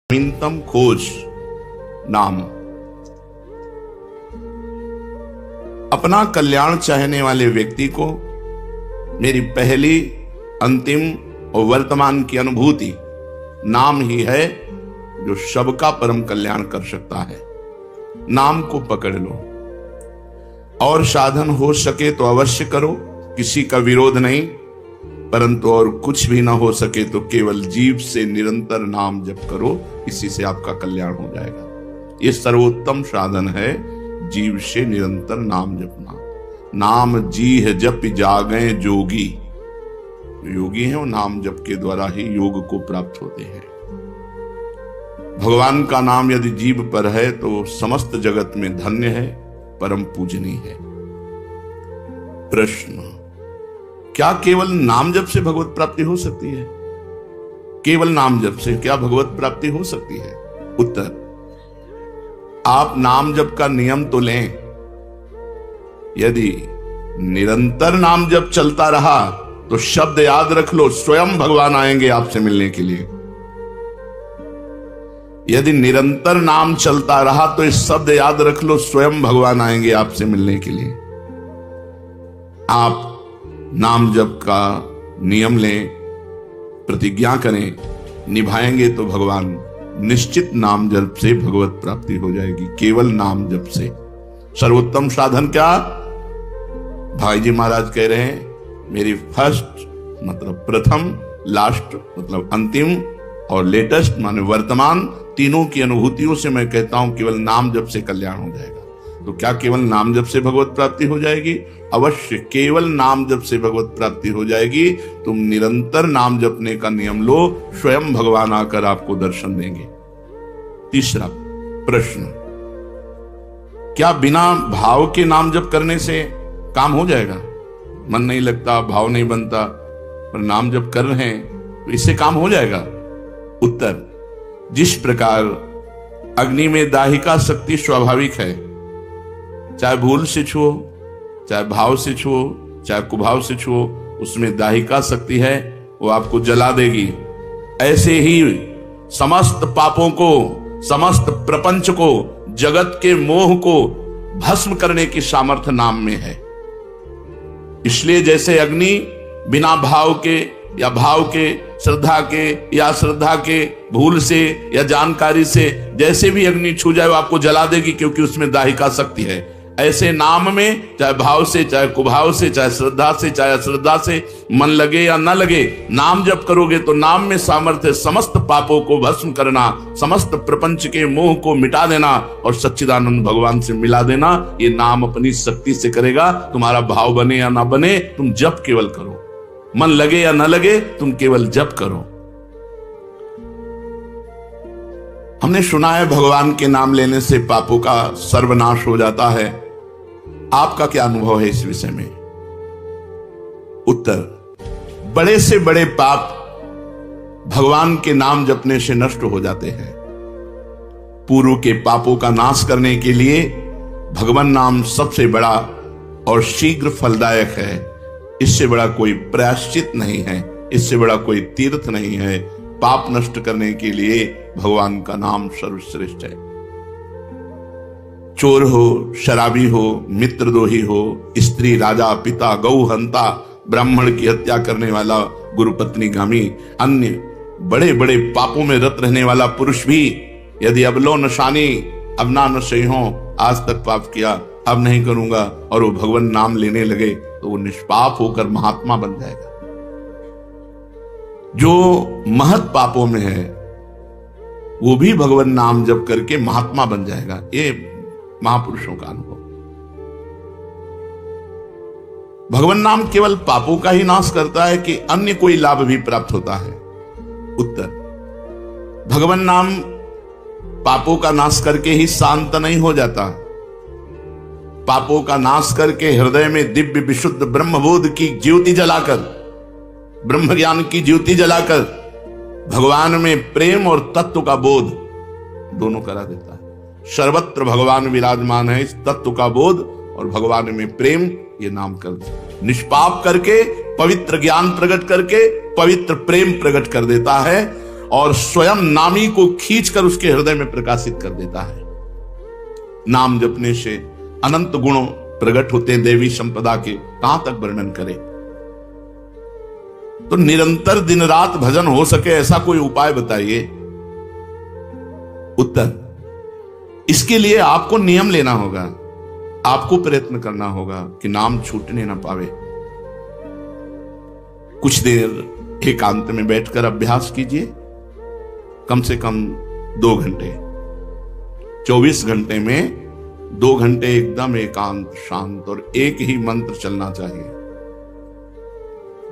नवीनतम खोज नाम। अपना कल्याण चाहने वाले व्यक्ति को मेरी पहली, अंतिम और वर्तमान की अनुभूति नाम ही है जो सबका परम कल्याण कर सकता है। नाम को पकड़ लो और साधन हो सके तो अवश्य करो, किसी का विरोध नहीं, परंतु और कुछ भी ना हो सके तो केवल जीव से निरंतर नाम जप करो, इसी से आपका कल्याण हो जाएगा। ये सर्वोत्तम साधन है, जीव से निरंतर नाम जपना। नाम जी है जप जागे जोगी, योगी है वो नाम जप के द्वारा ही योग को प्राप्त होते हैं। भगवान का नाम यदि जीव पर है तो समस्त जगत में धन्य है, परम पूजनीय है। प्रश्न, क्या केवल नाम जप से भगवत प्राप्ति हो सकती है? केवल नाम जप से क्या भगवत प्राप्ति हो सकती है? उत्तर, आप नाम जप का नियम तो लें, यदि निरंतर नाम जप चलता रहा तो शब्द याद रख लो, स्वयं भगवान आएंगे आपसे मिलने के लिए। यदि निरंतर नाम चलता रहा तो इस शब्द याद रख लो, स्वयं भगवान आएंगे आपसे मिलने के लिए। आप नाम जप का नियम लें, प्रतिज्ञा करें, निभाएंगे तो भगवान निश्चित नाम जप से भगवत प्राप्ति हो जाएगी। केवल नाम जप से सर्वोत्तम साधन क्या? भाई जी महाराज कह रहे हैं, मेरी फर्स्ट मतलब प्रथम, लास्ट मतलब अंतिम और लेटेस्ट माने वर्तमान, तीनों की अनुभूतियों से मैं कहता हूं केवल नाम जप से कल्याण हो जाएगा। तो क्या केवल नाम जप से भगवत प्राप्ति हो जाएगी? अवश्य केवल नाम जप से भगवत प्राप्ति हो जाएगी। तुम निरंतर नाम जपने का नियम लो, स्वयं भगवान आकर आपको दर्शन देंगे। तीसरा प्रश्न, क्या बिना भाव के नाम जप करने से काम हो जाएगा? मन नहीं लगता, भाव नहीं बनता, पर नाम जप कर रहे हैं तो इससे काम हो जाएगा? उत्तर, जिस प्रकार अग्नि में दाहिका शक्ति स्वाभाविक है, चाहे भूल से छुओ, चाहे भाव से छुओ, चाहे कुभाव से छुओ, उसमें दाहिका शक्ति है, वो आपको जला देगी। ऐसे ही समस्त पापों को, समस्त प्रपंच को, जगत के मोह को भस्म करने की सामर्थ्य नाम में है। इसलिए जैसे अग्नि बिना भाव के या भाव के, श्रद्धा के या श्रद्धा के, भूल से या जानकारी से जैसे भी अग्नि छू जाए वो आपको जला देगी, क्योंकि उसमें दाहिका शक्ति है। ऐसे नाम में चाहे भाव से, चाहे कुभाव से, चाहे श्रद्धा से, चाहे अश्रद्धा से, मन लगे या न लगे, नाम जप करोगे तो नाम में सामर्थ्य समस्त पापों को भस्म करना, समस्त प्रपंच के मोह को मिटा देना और सच्चिदानंद भगवान से मिला देना। ये नाम अपनी शक्ति से करेगा। तुम्हारा भाव बने या ना बने, तुम जप केवल करो, मन लगे या न लगे, तुम केवल जप करो। हमने सुना है भगवान के नाम लेने से पापों का सर्वनाश हो जाता है। आपका क्या अनुभव है इस विषय में? उत्तर, बड़े से बड़े पाप भगवान के नाम जपने से नष्ट हो जाते हैं। पूर्व के पापों का नाश करने के लिए भगवान नाम सबसे बड़ा और शीघ्र फलदायक है। इससे बड़ा कोई प्रायश्चित नहीं है, इससे बड़ा कोई तीर्थ नहीं है। पाप नष्ट करने के लिए भगवान का नाम सर्वश्रेष्ठ है। चोर हो, शराबी हो, मित्रद्रोही हो, स्त्री, राजा, पिता, गौ हंता, ब्राह्मण की हत्या करने वाला, गुरुपत्नीगामी, अन्य बड़े बड़े पापों में रत रहने वाला पुरुष भी यदि अब लो नशानी, अब ना नशे हो, आज तक पाप किया, अब नहीं करूंगा, और वो भगवान नाम लेने लगे तो वो निष्पाप होकर महात्मा बन जाएगा। जो महत पापों में है वो भी भगवान नाम जप करके महात्मा बन जाएगा। ये महापुरुषों का अनुभव। भगवान नाम केवल पापों का ही नाश करता है कि अन्य कोई लाभ भी प्राप्त होता है? उत्तर, भगवान नाम पापों का नाश करके ही शांत नहीं हो जाता। पापों का नाश करके हृदय में दिव्य विशुद्ध ब्रह्मबोध की ज्योति जलाकर, ब्रह्म ज्ञान की ज्योति जलाकर भगवान में प्रेम और तत्व का बोध दोनों करा देता है। सर्वत्र भगवान विराजमान है, इस तत्व का बोध और भगवान में प्रेम, ये नाम कर निष्पाप करके, पवित्र ज्ञान प्रकट करके पवित्र प्रेम प्रकट कर देता है। और स्वयं नामी को खींचकर उसके हृदय में प्रकाशित कर देता है। नाम जपने से अनंत गुण प्रकट होते हैं देवी संपदा के, कहां तक वर्णन करें। तो निरंतर दिन रात भजन हो सके ऐसा कोई उपाय बताइए। उत्तर, इसके लिए आपको नियम लेना होगा, आपको प्रयत्न करना होगा कि नाम छूटने ना पावे। कुछ देर एकांत में बैठकर अभ्यास कीजिए, कम से कम 2 घंटे। 24 घंटे में 2 घंटे एकदम एकांत शांत और एक ही मंत्र चलना चाहिए।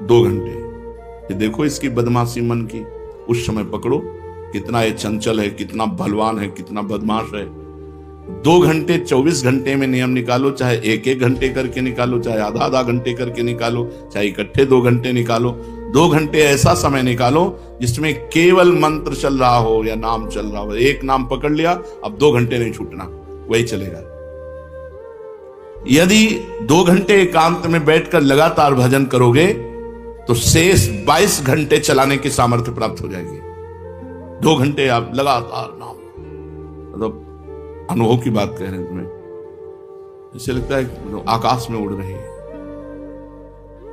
2 घंटे। ये देखो इसकी बदमाशी मन की, उस समय पकड़ो कितना ये चंचल है, कितना बलवान है, कितना बदमाश है। 2 घंटे 24 घंटे में नियम निकालो, चाहे 1-1 घंटे करके निकालो, चाहे आधा घंटे करके निकालो, चाहे इकट्ठे 2 घंटे निकालो। 2 घंटे ऐसा समय निकालो जिसमें केवल मंत्र चल रहा हो या नाम चल रहा हो। एक नाम पकड़ लिया, अब 2 घंटे नहीं छूटना, वही चलेगा। यदि 2 घंटे एकांत में बैठकर लगातार भजन करोगे तो शेष 22 घंटे चलाने की सामर्थ्य प्राप्त हो जाएगी। 2 घंटे आप लगातार नाम, मतलब अनुभव की बात कह रहे हैं तुम्हें, ऐसे लगता है आकाश में उड़ रही है,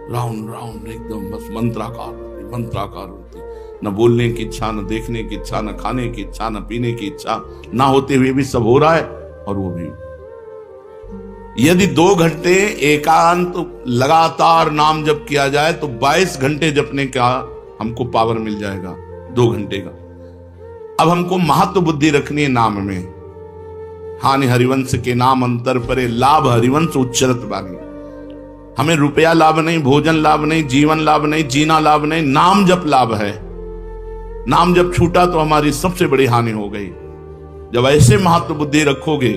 राउंड राउंड एकदम, बस मंत्राकार होती, न बोलने की इच्छा, न देखने की इच्छा, न खाने की इच्छा, न पीने की इच्छा, ना होते हुए भी सब हो रहा है। और वो भी यदि 2 घंटे एकांत लगातार नाम जप किया जाए तो 22 घंटे जपने का हमको पावर मिल जाएगा 2 घंटे का। अब हमको महत्व बुद्धि रखनी है नाम में। हानि हरिवंश के नाम अंतर परे, लाभ हरिवंश उच्चरत बानी। हमें रुपया लाभ नहीं, भोजन लाभ नहीं, जीवन लाभ नहीं, जीना लाभ नहीं, नाम जप लाभ है। नाम जब छूटा तो हमारी सबसे बड़ी हानि हो गई। जब ऐसे महत्व बुद्धि रखोगे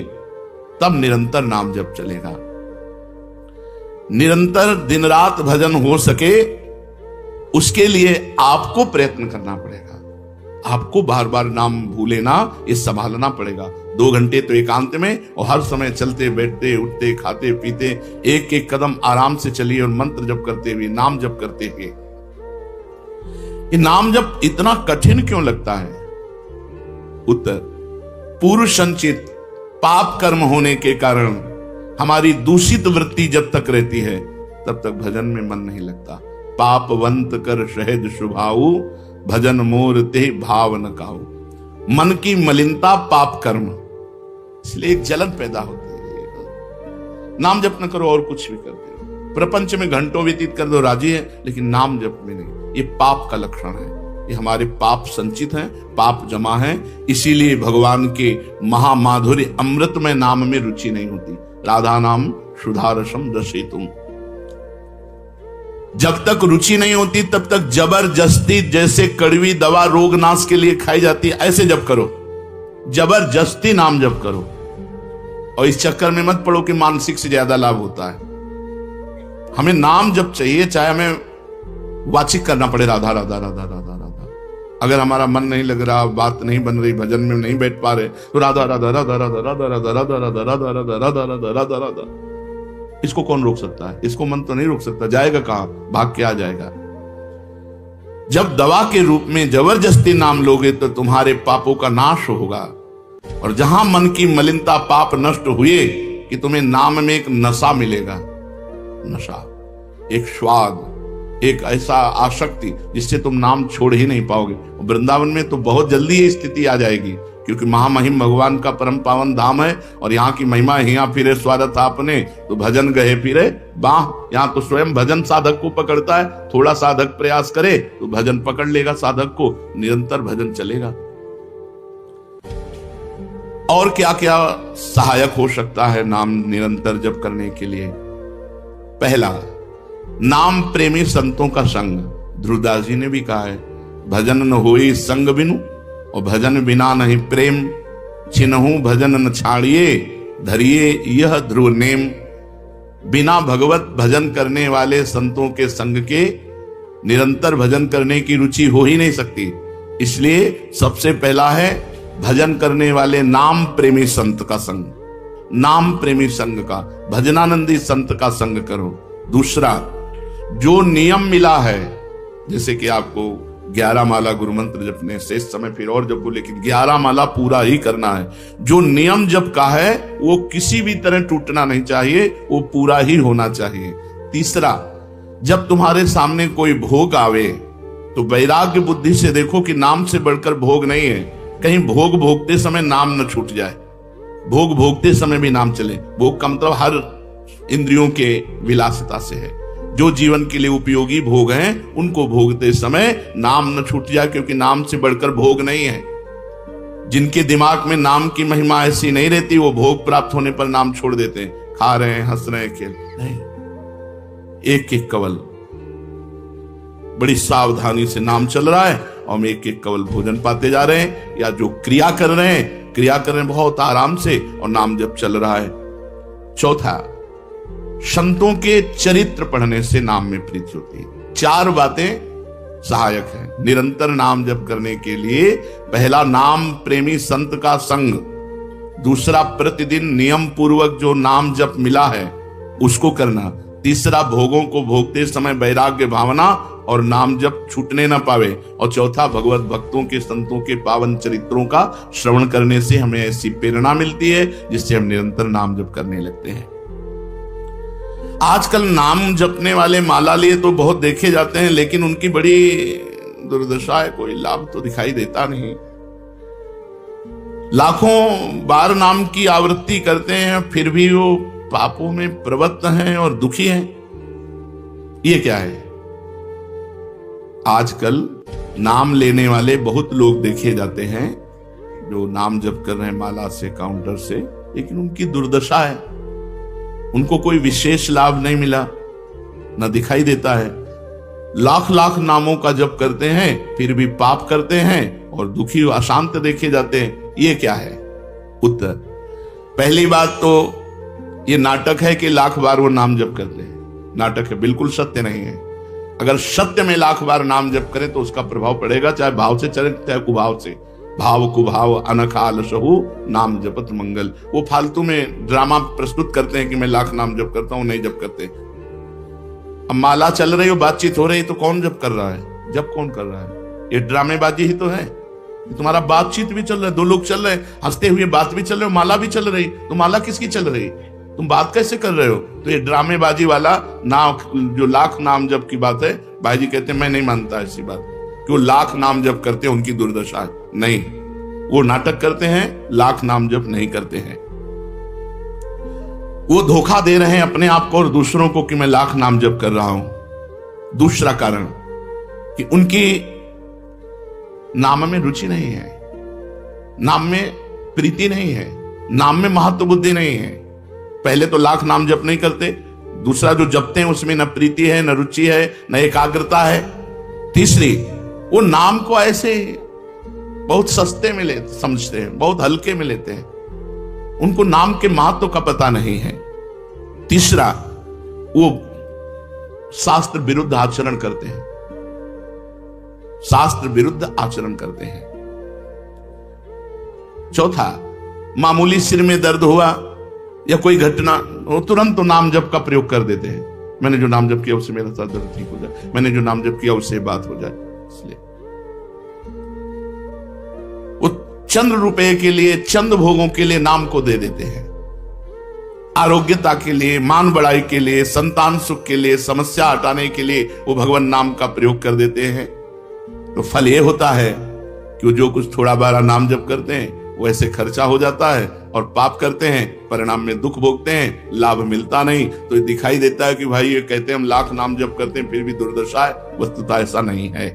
तब निरंतर नाम जप चलेगा। निरंतर दिन रात भजन हो सके उसके लिए आपको प्रयत्न करना पड़ेगा। आपको बार बार नाम भूले ना, ये संभालना पड़ेगा। 2 घंटे तो एकांत में, और हर समय चलते बैठते उठते खाते पीते एक एक कदम आराम से चलिए और मंत्र जप करते हुए, नाम जप करते हुए। ये नाम जप इतना कठिन क्यों लगता है? उत्तर, पूर्व संचित पाप कर्म होने के कारण हमारी दूषित वृत्ति जब तक रहती है तब तक भजन में मन नहीं लगता। पापवंत कर सहज शुभाऊ, भजन मोर ते भाव न काऊ। मन की मलिनता पाप कर्म, इसलिए एक जलन पैदा होती है। नाम जप न करो और कुछ भी करते हो, प्रपंच में घंटों व्यतीत कर दो, राजी है, लेकिन नाम जप में नहीं। ये पाप का लक्षण है। ये हमारे पाप संचित हैं, पाप जमा है। इसीलिए भगवान के महामाधुर्य अमृतमय नाम में रुचि नहीं होती। राधा नाम सुधारसम रसेतुम। जब तक रुचि नहीं होती तब तक जबरदस्ती, जैसे कड़वी दवा रोग नाश के लिए खाई जाती है, ऐसे जप करो, जबरदस्ती नाम जप करो। और इस चक्कर में मत पड़ो कि मानसिक से ज्यादा लाभ होता है। हमें नाम जप चाहिए, चाहे हमें वाचिक करना पड़े राधा राधा राधा राधा राधा। अगर हमारा मन नहीं लग रहा, बात नहीं बन रही, भजन में नहीं बैठ पा रहे, तो राधा राधा राधा राधा राधा राधा राधा राधा राधा राधा राधा राधा राधा राधा। इसको कौन रोक सकता है? इसको मन तो नहीं रोक सकता। जाएगा कहां? भाग के आ जाएगा। जब दवा के रूप में जबरदस्ती नाम लोगे तो तुम्हारे पापों का नाश होगा। और जहां मन की मलिनता पाप नष्ट हुए कि तुम्हें नाम में एक नशा मिलेगा, नशा, एक स्वाद, एक ऐसा आसक्ति जिससे तुम नाम छोड़ ही नहीं पाओगे। वृंदावन में तो बहुत जल्दी ये स्थिति आ जाएगी, क्योंकि महामहिम भगवान का परम पावन धाम है और यहाँ की महिमा हिया फिरे स्वागत आपने, तो भजन गए फिरे बाह। यहाँ तो स्वयं भजन साधक को पकड़ता है। थोड़ा साधक प्रयास करे तो भजन पकड़ लेगा साधक को, निरंतर भजन चलेगा। और क्या क्या सहायक हो सकता है नाम निरंतर जप करने के लिए? पहला, नाम प्रेमी संतों का संग। ध्रुवदास जी ने भी कहा है, भजन न होई संग बिनु, और भजन बिना नहीं प्रेम, छिनहु भजन न छाड़िए, धरिए यह ध्रुव नेम। बिना भगवत भजन करने वाले संतों के संग के निरंतर भजन करने की रुचि हो ही नहीं सकती। इसलिए सबसे पहला है भजन करने वाले नाम प्रेमी संत का संग, नाम प्रेमी संग का, भजनानंदी संत का संग करो। दूसरा, जो नियम मिला है, जैसे कि आपको 11 माला गुरु मंत्र जपने से इस समय फिर और जपो, लेकिन 11 माला पूरा ही करना है। जो नियम जप का है वो किसी भी तरह टूटना नहीं चाहिए, वो पूरा ही होना चाहिए। तीसरा, जब तुम्हारे सामने कोई भोग आवे तो वैराग्य बुद्धि से देखो कि नाम से बढ़कर भोग नहीं है। कहीं भोग भोगते समय नाम न छूट जाए, भोग भोगते समय भी नाम चले। भोग का मतलब हर इंद्रियों के विलासिता से है। जो जीवन के लिए उपयोगी भोग हैं उनको भोगते समय नाम न छूट जाए, क्योंकि नाम से बढ़कर भोग नहीं है। जिनके दिमाग में नाम की महिमा ऐसी नहीं रहती, वो भोग प्राप्त होने पर नाम छोड़ देते हैं। खा रहे हैं, हंस रहे हैं, खेल नहीं, एक एक कवल बड़ी सावधानी से नाम चल रहा है और हम एक एक कवल भोजन पाते जा रहे हैं, या जो क्रिया कर रहे हैं बहुत आराम से और नाम जप चल रहा है। चौथा, संतों के चरित्र पढ़ने से नाम में प्रीति होती है। 4 बातें सहायक हैं निरंतर नाम जप करने के लिए। पहला, नाम प्रेमी संत का संग। दूसरा, प्रतिदिन नियम पूर्वक जो नाम जप मिला है उसको करना। तीसरा, भोगों को भोगते समय वैराग्य भावना और नाम जप छूटने ना पावे। और चौथा, भगवत भक्तों के संतों के पावन चरित्रों का श्रवण करने से हमें ऐसी प्रेरणा मिलती है जिससे हम निरंतर नाम जप करने लगते हैं। आजकल नाम जपने वाले माला लिए तो बहुत देखे जाते हैं, लेकिन उनकी बड़ी दुर्दशा है, कोई लाभ तो दिखाई देता नहीं। लाखों बार नाम की आवृत्ति करते हैं, फिर भी वो पापों में प्रवृत्त हैं और दुखी हैं। ये क्या है? आजकल नाम लेने वाले बहुत लोग देखे जाते हैं जो नाम जप कर रहे हैं माला से, काउंटर से, लेकिन उनकी दुर्दशा है। उनको कोई विशेष लाभ नहीं मिला, न दिखाई देता है। लाख लाख नामों का जप करते हैं, फिर भी पाप करते हैं और दुखी और अशांत देखे जाते हैं। ये क्या है? उत्तर, पहली बात तो ये नाटक है कि लाख बार वो नाम जप करते हैं। नाटक है, बिल्कुल सत्य नहीं है। अगर सत्य में लाख बार नाम जप करें तो उसका प्रभाव पड़ेगा, चाहे भाव से चले चाहे कुभाव से। भाव कुभाव अनखाल सहु नाम जपत मंगल। वो फालतू में ड्रामा प्रस्तुत करते हैं कि मैं लाख नाम जप करता हूं, नहीं जप करते। अब माला चल रही हो, बातचीत हो रही, तो कौन जप कर रहा है? जप कौन कर रहा है? ये ड्रामेबाजी ही तो है। तुम्हारा बातचीत भी चल रहा है, 2 लोग चल रहे हैं, हंसते हुए बात भी चल रहे हो, माला भी चल रही, तो माला किसकी चल रही? तुम बात कैसे कर रहे हो? तो ये ड्रामेबाजी वाला नाम, जो लाख नाम जप की बात है, भाई जी कहते हैं मैं नहीं मानता ऐसी बात कि वो लाख नाम जप करते हैं उनकी दुर्दशा है। नहीं, वो नाटक करते हैं, लाख नाम जप नहीं करते हैं। वो धोखा दे रहे हैं अपने आप को और दूसरों को कि मैं लाख नाम जप कर रहा हूं। दूसरा कारण कि उनकी नाम में रुचि नहीं है, नाम में प्रीति नहीं है, नाम में महत्व बुद्धि नहीं है। पहले तो लाख नाम जप नहीं करते, दूसरा जो जपते हैं उसमें न प्रीति है, न रुचि है, न एकाग्रता है। तीसरी, वो नाम को ऐसे बहुत सस्ते में समझते हैं, बहुत हल्के में लेते हैं, उनको नाम के महत्व का पता नहीं है। तीसरा, वो शास्त्र विरुद्ध आचरण करते हैं, शास्त्र विरुद्ध आचरण करते हैं। चौथा, मामूली सिर में दर्द हुआ या कोई घटना, वो तुरंत तो नाम जप का प्रयोग कर देते हैं। मैंने जो नाम जप किया उससे मेरा सर दर्द ठीक हो जाए, मैंने जो नाम जप किया उससे बात हो जाए। इसलिए वो चंद रुपए के लिए, चंद भोगों के लिए नाम को दे देते हैं। आरोग्यता के लिए, मान बढ़ाई के लिए, संतान सुख के लिए, समस्या हटाने के लिए वो भगवान नाम का प्रयोग कर देते हैं। तो फल ये होता है कि जो कुछ थोड़ा बारा नाम जप करते हैं वो ऐसे खर्चा हो जाता है और पाप करते हैं, परिणाम में दुख भोगते हैं, लाभ मिलता नहीं। तो ये दिखाई देता है कि भाई ये कहते हैं हम लाख नाम जप करते हैं फिर भी दुर्दशा है। वस्तुतः ऐसा नहीं है।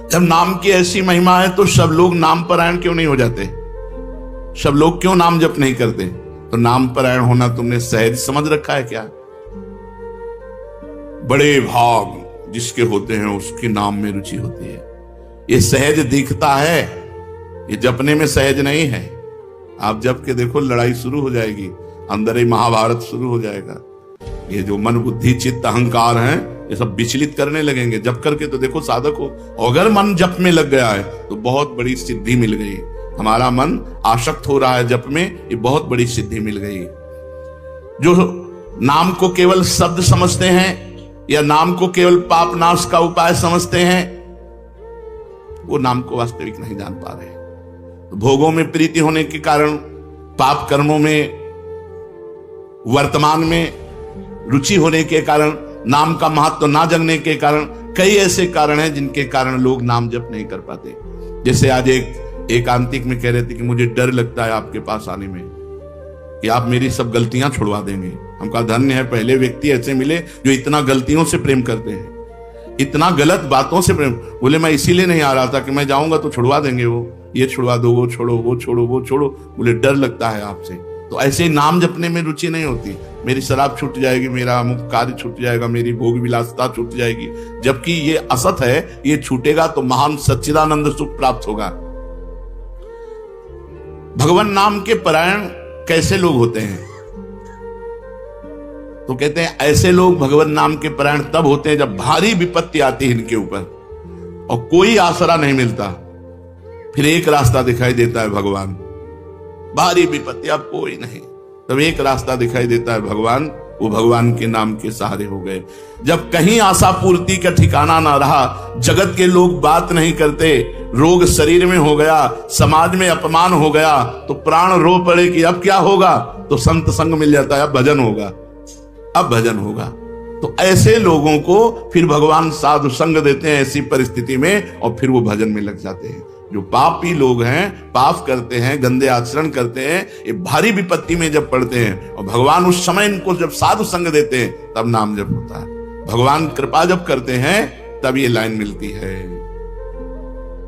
जब नाम की ऐसी महिमा है तो सब लोग नाम परायण क्यों नहीं हो जाते? सब लोग क्यों नाम जप नहीं करते? तो नाम परायण होना तुमने सहज समझ रखा है क्या? बड़े भाग जिसके होते हैं उसके नाम में रुचि होती है। ये सहज दिखता है, ये जपने में सहज नहीं है। आप जप के देखो, लड़ाई शुरू हो जाएगी, अंदर ही महाभारत शुरू हो जाएगा। ये जो मन बुद्धि चित्त अहंकार हैं ये सब विचलित करने लगेंगे। जप करके तो देखो साधक हो, अगर मन जप में लग गया है तो बहुत बड़ी सिद्धि मिल गई। हमारा मन आसक्त हो रहा है जप में, ये बहुत बड़ी सिद्धि मिल गई। जो नाम को केवल शब्द समझते हैं या नाम को केवल पाप नाश का उपाय समझते हैं, वो नाम को वास्तविक नहीं जान पा रहे। तो भोगों में प्रीति होने के कारण, पाप कर्मों में वर्तमान में रुचि होने के कारण, नाम का महत्व ना जानने के कारण, कई ऐसे कारण हैं जिनके कारण लोग नाम जप नहीं कर पाते। जैसे आज एक एकांतिक में कह रहे थे कि मुझे डर लगता है आपके पास आने में कि आप मेरी सब गलतियां छुड़वा देंगे। हमका धन्य है, पहले व्यक्ति ऐसे मिले जो इतना गलतियों से प्रेम करते हैं, इतना गलत बातों से प्रेम। बोले मैं इसीलिए नहीं आ रहा था कि मैं जाऊंगा तो छुड़वा देंगे, वो ये छुड़वा दो, वो छोड़ो, वो छोड़ो, वो छोड़ो। बोले डर लगता है आपसे। तो ऐसे ही नाम जपने में रुचि नहीं होती। मेरी शराब छूट जाएगी, मेरा अमुक कार्य छूट जाएगा, मेरी भोग विलासता छूट जाएगी, जबकि ये असत है। ये छूटेगा तो महान सच्चिदानंद सुख प्राप्त होगा। भगवान नाम के परायण कैसे लोग होते हैं? तो कहते हैं ऐसे लोग भगवान नाम के परायण तब होते हैं जब भारी विपत्ति आती है इनके ऊपर और कोई आसरा नहीं मिलता। फिर एक रास्ता दिखाई देता है भगवान। भारी विपत्ति, अब कोई नहीं, तब एक रास्ता दिखाई देता है भगवान। वो भगवान के नाम के सहारे हो गए। जब कहीं आशा पूर्ति का ठिकाना ना रहा, जगत के लोग बात नहीं करते, रोग शरीर में हो गया, समाज में अपमान हो गया, तो प्राण रो पड़े कि अब क्या होगा? तो संत संग मिल जाता है, अब भजन होगा, अब भजन होगा। तो ऐसे लोगों को फिर भगवान साधु संग देते हैं ऐसी परिस्थिति में, और फिर वो भजन में लग जाते हैं। जो पापी लोग हैं, पाप करते हैं, गंदे आचरण करते हैं, ये भारी विपत्ति में जब पड़ते हैं और भगवान उस समय इनको जब साधु संग देते हैं, तब नाम जप होता है। भगवान कृपा जब करते हैं तब ये लाइन मिलती है,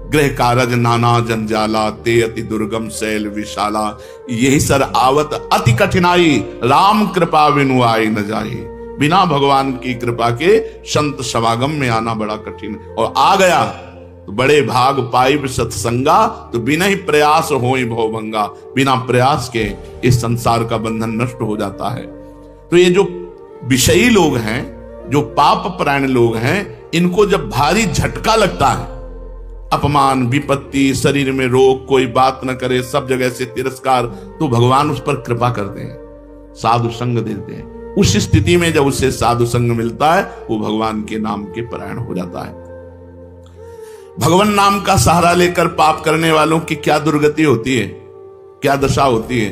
गृह कारज नाना जंजाला, ते अति दुर्गम शैल विशाला, यही सर आवत अति कठिनाई, राम कृपा बिनु आई न जाए। बिना भगवान की कृपा के संत समागम में आना बड़ा कठिन, और आ गया तो बड़े भाग पाइब सत्संगा, तो बिना ही प्रयास होई भवभंगा। बिना प्रयास के इस संसार का बंधन नष्ट हो जाता है। तो ये जो विषयी लोग हैं, जो पाप परायण लोग हैं, इनको जब भारी झटका लगता है, अपमान, विपत्ति, शरीर में रोग, कोई बात न करे, सब जगह से तिरस्कार, तो भगवान उस पर कृपा करते हैं, साधु संग देते हैं। उस स्थिति में जब उसे साधु संग मिलता है, वो भगवान के नाम के परायण हो जाता है। भगवान नाम का सहारा लेकर पाप करने वालों की क्या दुर्गति होती है, क्या दशा होती है?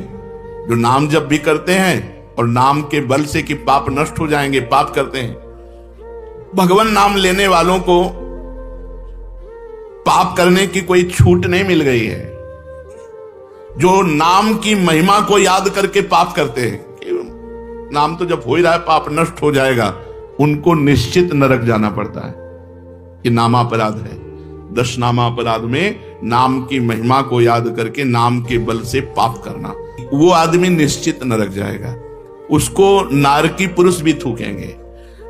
जो नाम जप भी करते हैं और नाम के बल से कि पाप नष्ट हो जाएंगे, पाप करते हैं। भगवान नाम लेने वालों को पाप करने की कोई छूट नहीं मिल गई है। जो नाम की महिमा को याद करके पाप करते हैं कि नाम तो जब हो ही रहा है, पाप नष्ट हो जाएगा, उनको निश्चित नरक जाना पड़ता है। ये नामापराध है। 10 नामापराध में नाम की महिमा को याद करके नाम के बल से पाप करना, वो आदमी निश्चित नरक जाएगा। उसको नारकी पुरुष भी थूकेंगे,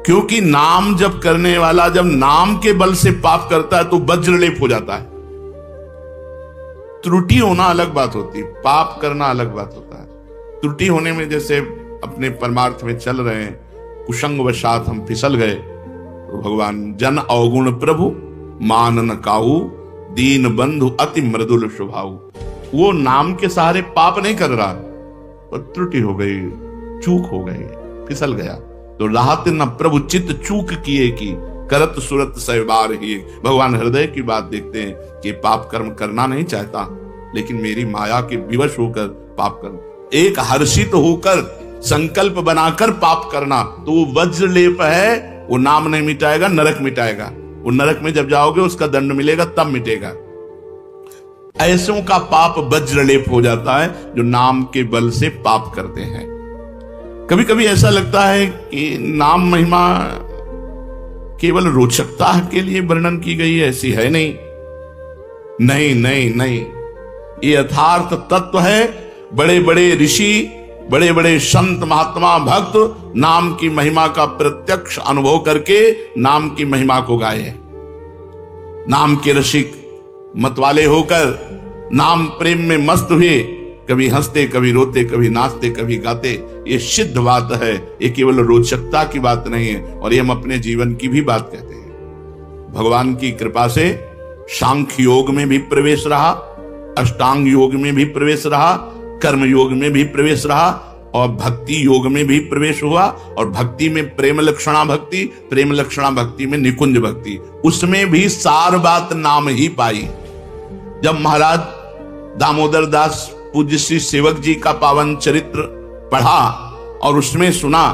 क्योंकि नाम जब करने वाला जब नाम के बल से पाप करता है तो वज्रलेप हो जाता है। त्रुटि होना अलग बात होती है, पाप करना अलग बात होता है। त्रुटि होने में, जैसे अपने परमार्थ में चल रहे हैं, कुसंग वशात हम फिसल गए, तो भगवान जन अवगुण प्रभु मान न काहू, दीन बंधु अति मृदुल स्वभाव। वो नाम के सहारे पाप नहीं कर रहा, पर त्रुटि हो गई, चूक हो गई, फिसल गया। तो राहत न प्रभु चित्त चूक किए की, करत सुरत सहबार ही। भगवान हृदय की बात देखते हैं कि पाप कर्म करना नहीं चाहता, लेकिन मेरी माया के विवश होकर पाप कर, एक हर्षित होकर संकल्प बनाकर पाप करना, तो वो वज्रलेप है। वो नाम नहीं मिटाएगा, नरक मिटाएगा। वो नरक में जब जाओगे उसका दंड मिलेगा, तब मिटेगा। ऐसों का पाप वज्रलेप हो जाता है जो नाम के बल से पाप करते हैं। कभी कभी ऐसा लगता है कि नाम महिमा केवल रोचकता के लिए वर्णन की गई है, ऐसी है नहीं। नहीं नहीं नहीं, ये यथार्थ तत्व है। बड़े बड़े ऋषि, बड़े बड़े संत, महात्मा, भक्त नाम की महिमा का प्रत्यक्ष अनुभव करके नाम की महिमा को गाए। नाम के रसिक मतवाले होकर नाम प्रेम में मस्त हुए, कभी हंसते, कभी रोते, कभी नाचते, कभी गाते। ये सिद्ध बात है, ये केवल रोचकता की बात नहीं है, और ये हम अपने जीवन की भी बात कहते हैं। भगवान की कृपा से सांख्य योग में भी प्रवेश रहा, अष्टांग योग में भी प्रवेश रहा, कर्म योग में भी प्रवेश रहा, और भक्ति योग में भी प्रवेश हुआ, और भक्ति में प्रेम लक्षणा भक्ति, प्रेम लक्षणा भक्ति में निकुंज भक्ति, उसमें भी सार बात नाम ही पाई। जब महाराज दामोदर दास पूज्य श्री सेवक जी का पावन चरित्र पढ़ा और उसमें सुना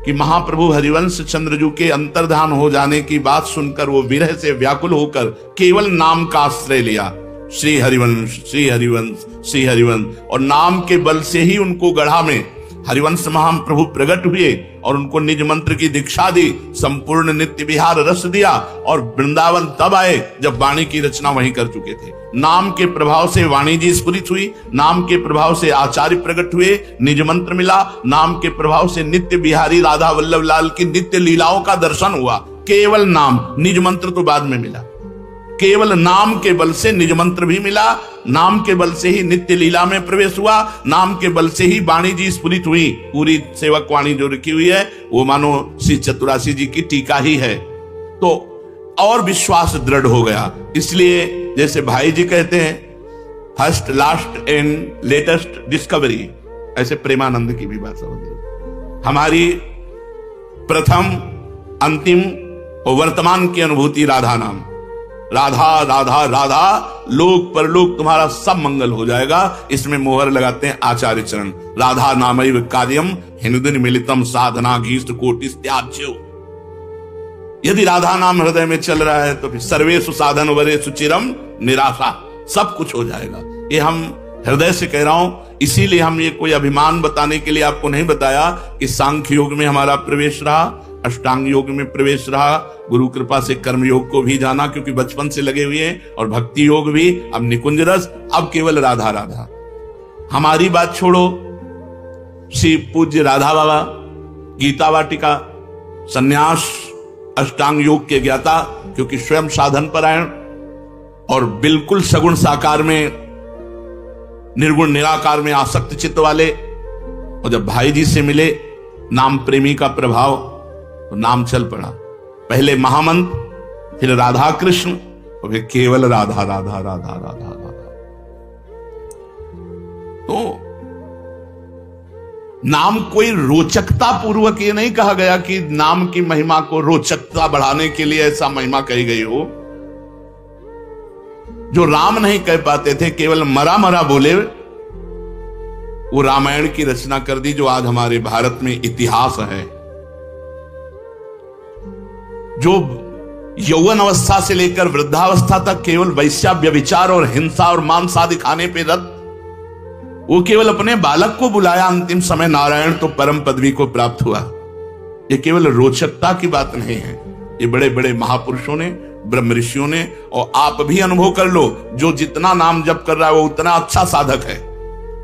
कि महाप्रभु हरिवंश चंद्रजू के अंतर्धान हो जाने की बात सुनकर वो विरह से व्याकुल होकर केवल नाम का आश्रय लिया, श्री हरिवंश श्री हरिवंश श्री हरिवंश, और नाम के बल से ही उनको गढ़ा में हरिवंश महाप्रभु प्रकट हुए और उनको निज मंत्र की दीक्षा दी, संपूर्ण नित्य विहार रस दिया, और वृंदावन तब आए जब वाणी की रचना वहीं कर चुके थे। नाम के प्रभाव से वाणी जी स्फुरित हुई, नाम के प्रभाव से आचार्य प्रकट हुए, निज मंत्र मिला, नाम के प्रभाव से नित्य बिहारी राधा वल्लभ लाल की नित्य लीलाओं का दर्शन हुआ। केवल नाम, निज मंत्र तो बाद में मिला, केवल नाम के बल से निज मंत्र भी मिला, नाम के बल से ही नित्य लीला में प्रवेश हुआ, नाम के बल से ही वाणी जी स्फुरित हुई। पूरी सेवक वाणी जो रखी हुई है वो मानो श्री चतुरासी जी की टीका ही है, तो और विश्वास दृढ़ हो गया। इसलिए जैसे भाई जी कहते हैं first last and latest discovery, ऐसे प्रेमानंद की भी बात समझ। हमारी प्रथम अंतिम और वर्तमान की अनुभूति राधा नाम, राधा राधा राधा, लोक परलोक तुम्हारा सब मंगल हो जाएगा। इसमें मोहर लगाते हैं आचार्य चरण, राधा नामैव कार्यम हिंदुन मिलितम साधना घीष्ट कोटिस त्याज्यो। यदि राधा नाम हृदय में चल रहा है तो फिर सर्वेषु साधन वरेषु चिरम निराशा, सब कुछ हो जाएगा। ये हम हृदय से कह रहा हूं, इसीलिए हम ये कोई अभिमान बताने के लिए आपको नहीं बताया कि सांख्य योग में हमारा प्रवेश रहा, अष्टांग योग में प्रवेश रहा, गुरु कृपा से कर्म योग को भी जाना क्योंकि बचपन से लगे हुए हैं, और भक्ति योग भी, अब निकुंज रस, अब केवल राधा राधा। हमारी बात छोड़ो, श्री पूज्य राधा बाबा गीता वाटिका संन्यास अष्टांग योग के ज्ञाता, क्योंकि स्वयं साधन परायण और बिल्कुल सगुण साकार में निर्गुण निराकार में आसक्त चित्त वाले, और जब भाई जी से मिले नाम प्रेमी का प्रभाव, तो नाम चल पड़ा। पहले महामंत्र, फिर राधा कृष्ण, और फिर केवल राधा राधा राधा राधा राधा। तो नाम कोई रोचकता पूर्वक ये नहीं कहा गया कि नाम की महिमा को रोचकता बढ़ाने के लिए ऐसा महिमा कही गई हो। जो राम नहीं कह पाते थे, केवल मरा मरा बोले, वो रामायण की रचना कर दी, जो आज हमारे भारत में इतिहास है। जो यौवन अवस्था से लेकर वृद्धावस्था तक केवल वैश्या व्यभिचार और हिंसा और मांस आदि खाने पे रत, वो केवल अपने बालक को बुलाया, अंतिम समय नारायण तो परम पदवी को प्राप्त हुआ। ये केवल रोचकता की बात नहीं है, ये बड़े बड़े महापुरुषों ने, ब्रह्म ऋषियों ने, और आप भी अनुभव कर लो, जो जितना नाम जप कर रहा है वो उतना अच्छा साधक है,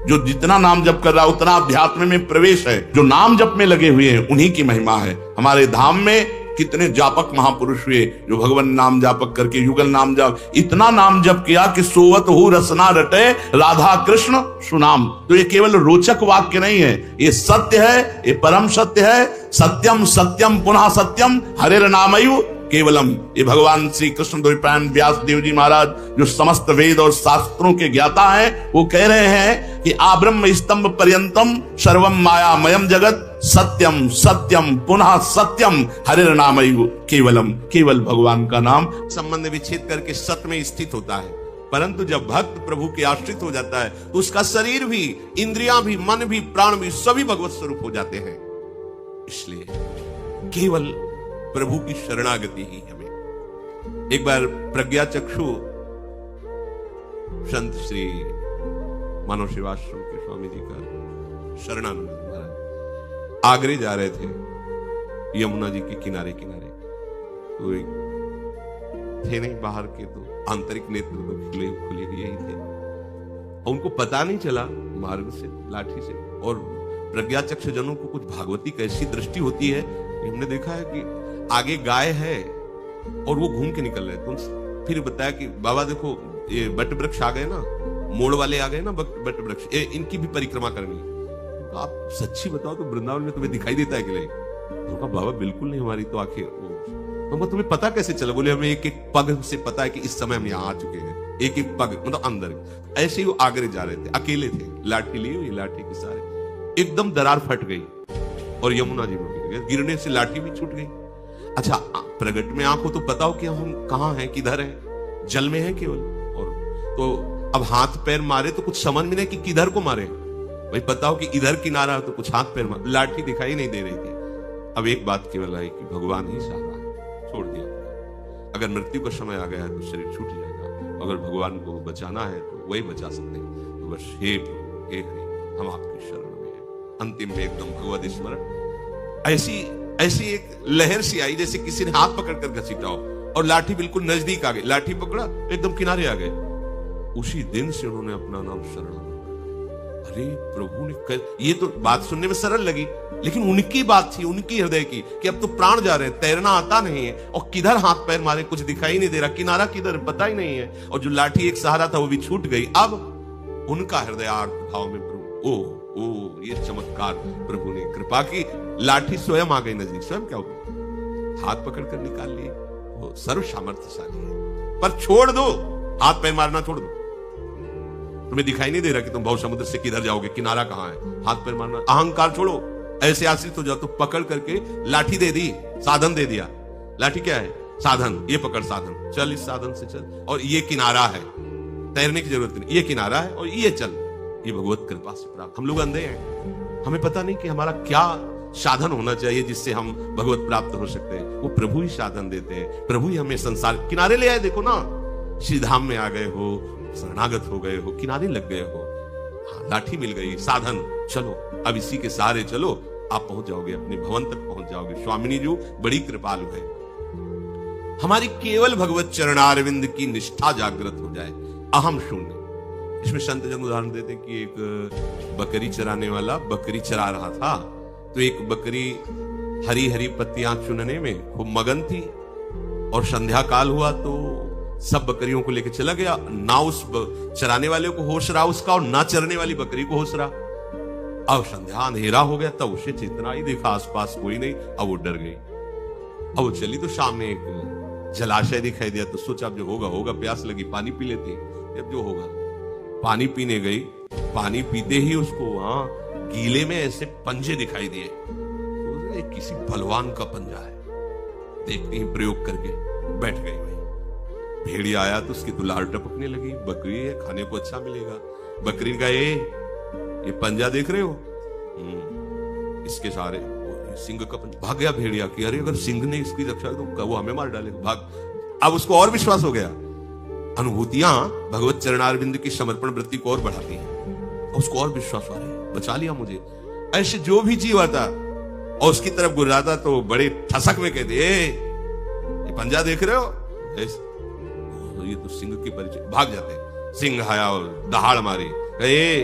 जो जितना नाम जप कर रहा है उतना अध्यात्म में प्रवेश है। जो नाम जप में लगे हुए हैं उन्हीं की महिमा है। हमारे धाम में कितने जापक महापुरुष हुए जो भगवान नाम जापक करके युगल नाम जाप, इतना नाम जप किया कि सोवत हो रसना रटे राधा कृष्ण सुनाम। तो ये केवल रोचक वाक्य नहीं है, ये सत्य है, ये परम सत्य है। सत्यम सत्यम पुनः सत्यम हरेर नामयु केवलम। ये भगवान श्री कृष्ण द्वैपायन व्यास देव जी महाराज, जो समस्त वेद और शास्त्रों के ज्ञाता हैं, वो कह रहे हैं कि आब्रह्म स्तंभ पर्यंतम सर्वम मायामयम जगत सत्यम सत्यम पुनः सत्यम हरेर नामयु केवलम। केवल भगवान का नाम संबंध विच्छेद करके सत्य में स्थित होता है, परंतु जब भक्त प्रभु के आश्रित हो जाता है तो उसका शरीर भी, इंद्रियां भी, मन भी, प्राण भी सभी भगवत स्वरूप हो जाते हैं। इसलिए केवल प्रभु की शरणागति ही हमें। एक बार प्रज्ञा चक्षु संत श्री मानव सेवाश्रम के स्वामी जी का शरणानंद महाराज आगरे जा रहे थे, यमुना जी के किनारे किनारे, तो थे नहीं बाहर के, तो आंतरिक नेत्र तो खुले हुए ही थे, और उनको पता नहीं चला मार्ग से, लाठी से। और प्रज्ञा चक्षु जनों को कुछ भागवती कैसी दृष्टि होती है, हमने देखा है कि आगे गाय है और वो घूम के निकल रहे, तो फिर बताया कि बाबा देखो ये बट वृक्ष आ गए ना, मोड़ वाले आ गए ना बट वृक्ष, इनकी भी परिक्रमा करनी। तो आप सच्ची बताओ तो वृंदावन में तुम्हें दिखाई देता है कि नहीं? तो कहा बाबा बिल्कुल नहीं, हमारी तो आंखें। तो तुम्हें पता कैसे चला? बोले हमें एक एक पग से पता है कि इस समय हम यहाँ आ चुके हैं, एक एक पग मतलब अंदर। ऐसे ही वो आगरे जा रहे थे, अकेले थे, लाठी लिए हुई, लाठी के सारे। एकदम दरार फट गई और यमुना जी में गिर गए। गिरने से लाठी भी छूट गई। अच्छा, प्रगट में आंख हो तो बताओ कि हम कहां हैं, किधर हैं? जल में हैं केवल। और तो अब हाथ पैर मारे तो कुछ समझ में नहीं कि किधर को मारे। भाई बताओ कि इधर किनारा हो तो कुछ हाथ पैर मारे, लाठी दिखाई नहीं दे रही थी। अब एक बात केवल है कि भगवान ही चाह रहा है, छोड़ दिया। अगर मृत्यु का समय आ गया है तो शरीर छूट जाएगा। अगर भगवान को बचाना है तो वही बचा सकते हैं। तो बस हे प्रभु, हे हरि, हम आपकी शरण में हैं। अंतिम में एकदम भगवत स्मरण, ऐसी एक लहर सी आई जैसे किसी ने हाथ पकड़कर घसीटा हो और लाठी बिल्कुल नजदीक आ गई। लाठी पकड़ा, एकदम किनारे आ गए। उसी दिन से उन्होंने अपना नाम शरण। अरे प्रभु ने ये तो बात सुनने में सरल लगी, लेकिन उनकी बात थी, उनकी हृदय की, कि अब तो प्राण जा रहे हैं, तैरना आता नहीं है और किधर हाथ पैर मारे कुछ दिखाई नहीं दे रहा, किनारा किधर पता ही नहीं है, और जो लाठी एक सहारा था वो भी छूट गई। अब उनका हृदयार्थ भाव में प्रभु, ओ ये चमत्कार, प्रभु ने कृपा की, लाठी स्वयं आ गई नजदीक। स्वयं क्या होगा, हाथ पकड़कर निकाल लिए। वो सर्व सामर्थ्यशाली है, पर छोड़ दो, हाथ पैर मारना छोड़ दो। तुम्हें दिखाई नहीं दे रहा कि तुम भव समुद्र से किधर जाओगे, किनारा कहां है, हाथ पैर मारना, अहंकार छोड़ो, ऐसे आश्रित हो जाओ। तो पकड़ करके लाठी दे दी, साधन दे दिया। लाठी क्या है? साधन। ये पकड़ साधन, चल इस साधन से चल, और ये किनारा है, तैरने की जरूरत नहीं, ये किनारा है और ये चल। ये भगवत कृपा से प्राप्त। हम लोग अंधे हैं, हमें पता नहीं कि हमारा क्या साधन होना चाहिए जिससे हम भगवत प्राप्त हो सकते हैं। वो प्रभु ही साधन देते हैं, प्रभु ही हमें संसार किनारे ले आए। देखो ना, श्री धाम में आ गए हो, शरणागत हो गए हो, किनारे लग गए हो, हाँ, लाठी मिल गई, साधन, चलो अब इसी के सहारे चलो, आप पहुंच जाओगे, अपने भवन तक पहुंच जाओगे। स्वामिनी जी बड़ी कृपालु है। हमारी केवल भगवत चरणारविंद की निष्ठा जागृत हो जाए, अहम शून्य। इसमें संत जन उदाहरण देते हैं कि एक बकरी चराने वाला बकरी चरा रहा था, तो एक बकरी हरी हरी पत्तियां चुनने में खूब मगन थी, और संध्या काल हुआ तो सब बकरियों को लेकर चला गया। ना उस चराने वाले को होश रहा उसका, और ना चरने वाली बकरी को होश रहा। अब संध्या अंधेरा हो गया, तब उसे चेतना आई, देखा आसपास कोई नहीं। अब वो डर गई। अब वो चली तो सामने एक जलाशय दिखाई दिया, तो सोचा अब जो होगा होगा, प्यास लगी, पानी पी लेती। अब जो होगा, पानी पीने गई। पानी पीते ही उसको वहां गीले में ऐसे पंजे दिखाई दिए, तो किसी बलवान का पंजा है। देखती ही प्रयोग करके बैठ गई। भेड़िया आया तो उसकी दुलार टपकने लगी, बकरी है, खाने को अच्छा मिलेगा। बकरी का ये पंजा देख रहे हो, इसके सहारे सिंह का पंजा। भाग गया भेड़िया कि अरे अगर सिंह ने इसकी रक्षा तो वो हमें मार डालेगा, भाग। अब उसको और विश्वास हो गया। अनुभूतियां भगवत चरणारविंद की समर्पण वृत्ति को और बढ़ाती हैं, उसको और विश्वास आ रहा है, बचा लिया मुझे। ऐसे जो भी जीव आता और उसकी तरफ गुर्राता तो बड़े ठसक में कहते, ये पंजा देख रहे हो, ये तो सिंह के परिचय। भाग जाते। सिंह आया और दहाड़ मारी, कहे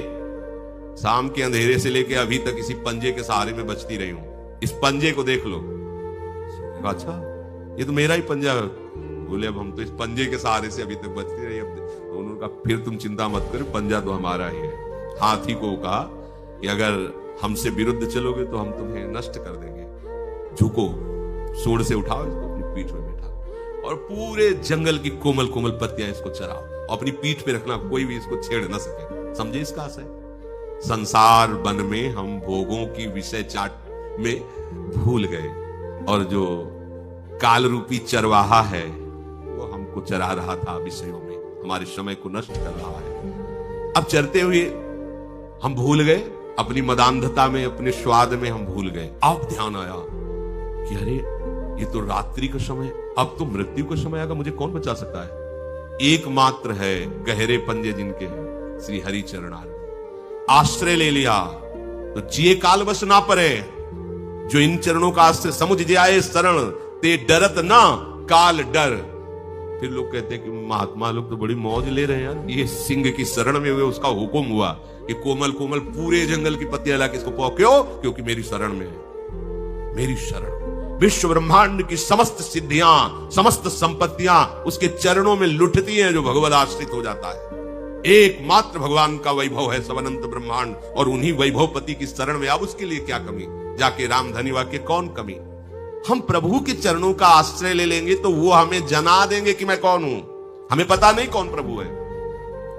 शाम के अंधेरे से लेके अभी तक इसी पंजे के सहारे में बचती रही हूं, इस पंजे को देख लो। अच्छा, ये तो मेरा ही पंजा है। बोले अब हम तो इस पंजे के सहारे से अभी तक बचती रही। अब तो उन्होंने कहा फिर तुम चिंता मत करो, पंजा तो हमारा ही है। हाथी को कहा कि अगर हमसे विरुद्ध चलोगे तो हम तुम्हें नष्ट कर देंगे। झुको, सूंड से उठाओ इसको, अपनी पीठ में बैठा और पूरे जंगल की कोमल कोमल पत्तियां इसको चराओ, अपनी पीठ पे रखना, कोई भी इसको छेड़ ना सके। समझे इसका आशय? संसार वन में हम भोगों की विषय चाट में भूल गए, और जो काल रूपी चरवाहा है वो हमको चरा रहा था विषयों में, हमारे समय को नष्ट कर रहा है। अब चरते हुए हम भूल गए, अपनी मदांधता में, अपने स्वाद में हम भूल गए। अब ध्यान आया कि अरे ये तो रात्रि का समय, अब तो मृत्यु का समय आएगा, मुझे कौन बचा सकता है? एकमात्र है गहरे पंजे जिनके हैं, श्री हरि चरणार। आश्रय ले लिया तो जिये काल बस ना परे, जो इन चरणों का आश्रय समुझ जाए शरण, ते डरत ना काल डर। फिर लोग कहते हैं कि महात्मा लोग तो बड़ी मौज ले रहे हैं यार, ये सिंह की शरण में हुए, उसका हुक्म हुआ कि कोमल कोमल पूरे जंगल की पत्तियां ला के इसको पाओ। क्यों? क्योंकि मेरी शरण में है, मेरी शरण। विश्व ब्रह्मांड की समस्त सिद्धियां, समस्त संपत्तियां उसके चरणों में लुटती हैं जो भगवत आश्रित हो जाता है। एकमात्र भगवान का वैभव है सबअनंत ब्रह्मांड, और उन्हीं वैभवपति की शरण में अब उसके लिए क्या कमी? जाके रामधनी वाक्य कौन कमी? हम प्रभु के चरणों का आश्रय ले लेंगे तो वो हमें जना देंगे कि मैं कौन हूं। हमें पता नहीं कौन प्रभु है।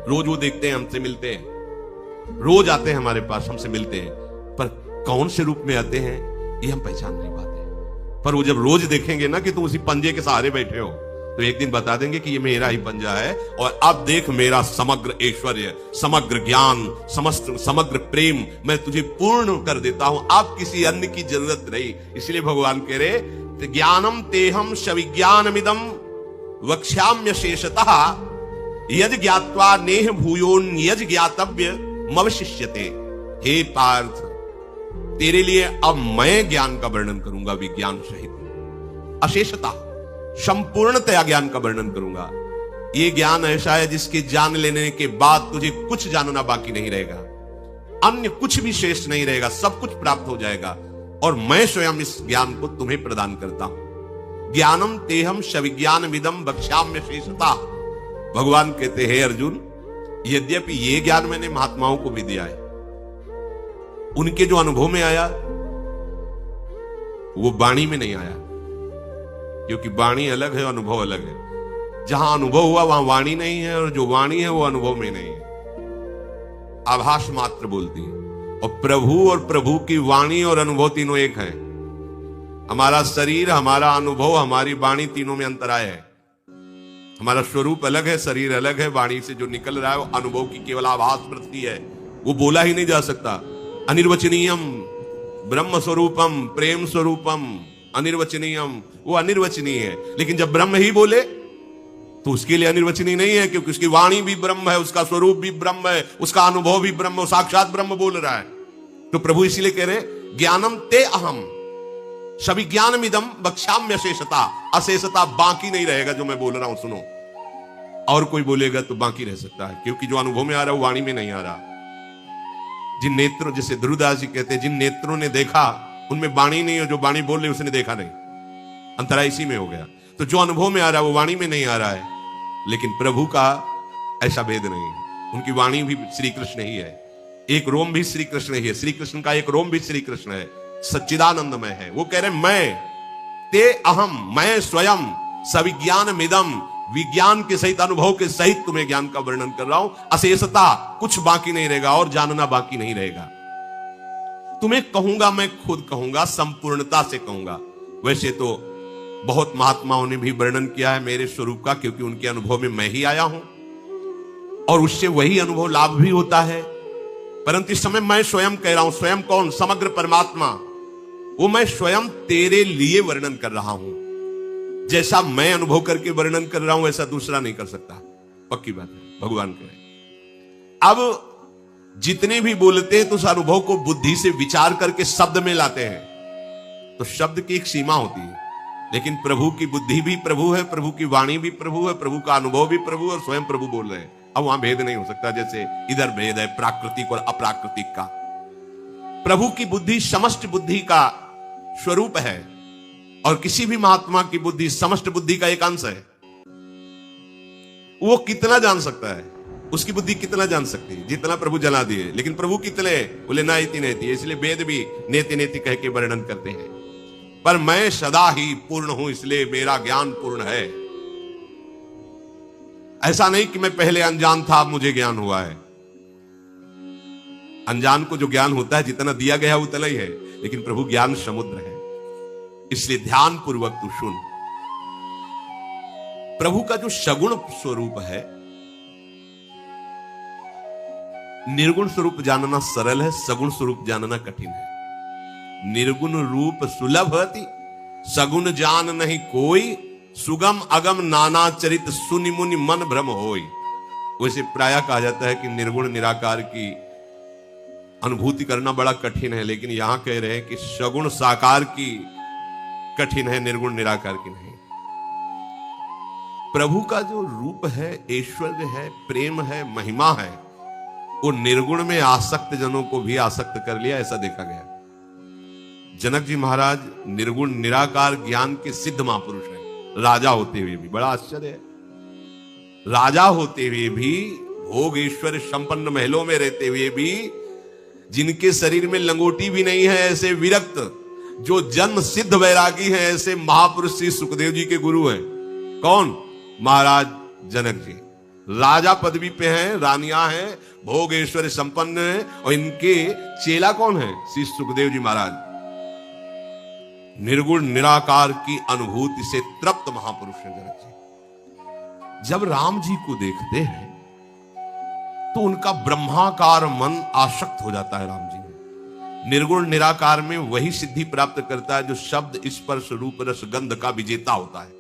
रोज वो देखते हैं, हमसे मिलते हैं, रोज आते हैं हमारे पास, हमसे मिलते हैं, पर कौन से रूप में आते हैं ये हम पहचान नहीं पाते, पर वो जब रोज देखेंगे ना कि तुम उसी पंजे के सहारे बैठे हो, तो एक दिन बता देंगे कि ये मेरा ही पंजा है, और अब देख मेरा समग्र ऐश्वर्य, समग्र ज्ञान, समग्र प्रेम मैं तुझे पूर्ण कर देता हूं, अब किसी अन्य की जरूरत नहीं। इसलिए भगवान कह रहे ज्ञानम तेहम सविज्ञानमिदम वक्ष्याम्य शेषतः यद ज्ञात्वा नेह भूयोन यज ज्ञातव्य मवशिष्यते। हे पार्थ, तेरे लिए अब मैं ज्ञान का वर्णन करूंगा, विज्ञान सहित अशेषता, संपूर्णतया ज्ञान का वर्णन करूंगा। ये ज्ञान ऐसा है जिसके जान लेने के बाद तुझे कुछ जानना बाकी नहीं रहेगा, अन्य कुछ भी शेष नहीं रहेगा, सब कुछ प्राप्त हो जाएगा, और मैं स्वयं इस ज्ञान को तुम्हें प्रदान करता हूं। ज्ञानम तेहम सविज्ञानमिदम वक्ष्याम्य शेषता। भगवान कहते हैं अर्जुन, यद्यपि ये ज्ञान मैंने महात्माओं को भी दिया है, उनके जो अनुभव में आया वो वाणी में नहीं आया, क्योंकि वाणी अलग है, अनुभव अलग है। जहां अनुभव हुआ वहां वाणी नहीं है, और जो वाणी है वो अनुभव में नहीं है, आभास मात्र बोलती है। और प्रभु की वाणी और अनुभव तीनों एक है। हमारा शरीर, हमारा अनुभव, हमारी वाणी, तीनों में अंतराय है। हमारा स्वरूप अलग है, शरीर अलग है, वाणी से जो निकल रहा है वो अनुभव की केवल आभास वृत्ति है, वो बोला ही नहीं जा सकता। अनिर्वचनीयम ब्रह्म स्वरूपम प्रेम स्वरूपम अनिर्वचनीयम, वो अनिर्वचनीय है। लेकिन जब ब्रह्म ही बोले तो उसके लिए अनिर्वचनीय नहीं है, क्योंकि उसकी वाणी भी ब्रह्म है, उसका स्वरूप भी ब्रह्म है, उसका अनुभव भी ब्रह्म, साक्षात ब्रह्म बोल रहा है। तो प्रभु इसीलिए कह रहे ज्ञानम ते अहम सविज्ञानमिदम वक्ष्याम्य अशेषता। अशेषता बाकी नहीं रहेगा, जो मैं बोल रहा हूं सुनो, और कोई बोलेगा तो बाकी रह सकता है, क्योंकि जो अनुभव में आ रहा है वो वाणी में नहीं आ रहा। जिन नेत्रों, जैसे ध्रुवदास जी कहते हैं, जिन नेत्रों ने देखा उनमें वाणी नहीं है, जो वाणी बोल रही उसने देखा नहीं, अंतराय इसी में हो गया। तो जो अनुभव में आ रहा है वो वाणी में नहीं आ रहा है, लेकिन प्रभु का ऐसा भेद नहीं है। उनकी वाणी भी श्री कृष्ण ही है, एक रोम भी श्री कृष्ण ही है, श्री कृष्ण का एक रोम भी श्री कृष्ण है, सच्चिदानंदमय है। वो कह रहे मैं ते अहम, मैं स्वयं सविज्ञानमिदम, विज्ञान के सहित, अनुभव के सहित तुम्हें ज्ञान का वर्णन कर रहा हूं। अशेषता, कुछ बाकी नहीं रहेगा और जानना बाकी नहीं रहेगा। तुम्हें कहूंगा, मैं खुद कहूंगा, संपूर्णता से कहूंगा। वैसे तो बहुत महात्माओं ने भी वर्णन किया है मेरे स्वरूप का, क्योंकि उनके अनुभव में मैं ही आया हूं और उससे वही अनुभव लाभ भी होता है। परंतु इस समय मैं स्वयं कह रहा हूं। स्वयं कौन? समग्र परमात्मा। वो मैं स्वयं तेरे लिए वर्णन कर रहा हूं। जैसा मैं अनुभव करके वर्णन कर रहा हूं वैसा दूसरा नहीं कर सकता, पक्की बात है। भगवान कहे अब जितने भी बोलते हैं तो उस अनुभव को बुद्धि से विचार करके शब्द में लाते हैं, तो शब्द की एक सीमा होती है। लेकिन प्रभु की बुद्धि भी प्रभु है, प्रभु की वाणी भी प्रभु है, प्रभु का अनुभव भी प्रभु है और स्वयं प्रभु बोल रहे हैं। अब वहां भेद नहीं हो सकता, जैसे इधर भेद है प्राकृतिक और अप्राकृतिक का। प्रभु की बुद्धि समस्त बुद्धि का स्वरूप है, और किसी भी महात्मा की बुद्धि समस्त बुद्धि का एक अंश है। वो कितना जान सकता है, उसकी बुद्धि कितना जान सकती है, जितना प्रभु जला दिए। लेकिन प्रभु कितने? बोले ना इति नेति। इसलिए वेद भी नेति नेति कह के वर्णन करते हैं। पर मैं सदा ही पूर्ण हूं, इसलिए मेरा ज्ञान पूर्ण है। ऐसा नहीं कि मैं पहले अनजान था अब मुझे ज्ञान हुआ है। अनजान को जो ज्ञान होता है जितना दिया गया उतना ही है, लेकिन प्रभु ज्ञान समुद्र है। इसलिए ध्यान पूर्वक तू सुन। प्रभु का जो सगुण स्वरूप है, निर्गुण स्वरूप जानना सरल है, सगुण स्वरूप जानना कठिन है। निर्गुण रूप सुलभ हति, सगुण जान नहीं कोई, सुगम अगम नाना चरित सुनि मुनि मन भ्रम होई। वैसे प्रायः कहा जाता है कि निर्गुण निराकार की अनुभूति करना बड़ा कठिन है, लेकिन यहां कह रहे हैं कि सगुण साकार की कठिन है, निर्गुण निराकार की नहीं। प्रभु का जो रूप है, ऐश्वर्य है, प्रेम है, महिमा है, वो निर्गुण में आसक्त जनों को भी आसक्त कर लिया, ऐसा देखा गया। जनक जी महाराज निर्गुण निराकार ज्ञान के सिद्ध महापुरुष हैं, राजा होते हुए भी। बड़ा आश्चर्य है, राजा होते हुए भी, भोग ऐश्वर्य संपन्न महलों में रहते हुए भी, जिनके शरीर में लंगोटी भी नहीं है, ऐसे विरक्त, जो जन्म सिद्ध वैरागी हैं, ऐसे महापुरुष श्री सुखदेव जी के गुरु हैं। कौन? महाराज जनक जी। राजा पदवी पे हैं, रानियां हैं, भोग ऐश्वर्य संपन्न हैं, और इनके चेला कौन है? श्री सुखदेव जी महाराज। निर्गुण निराकार की अनुभूति से तृप्त महापुरुष हैं जनक जी। जब राम जी को देखते हैं तो उनका ब्रह्माकार मन आसक्त हो जाता है राम जी में। निर्गुण निराकार में वही सिद्धि प्राप्त करता है जो शब्द स्पर्श रूप रस गंध का विजेता होता है।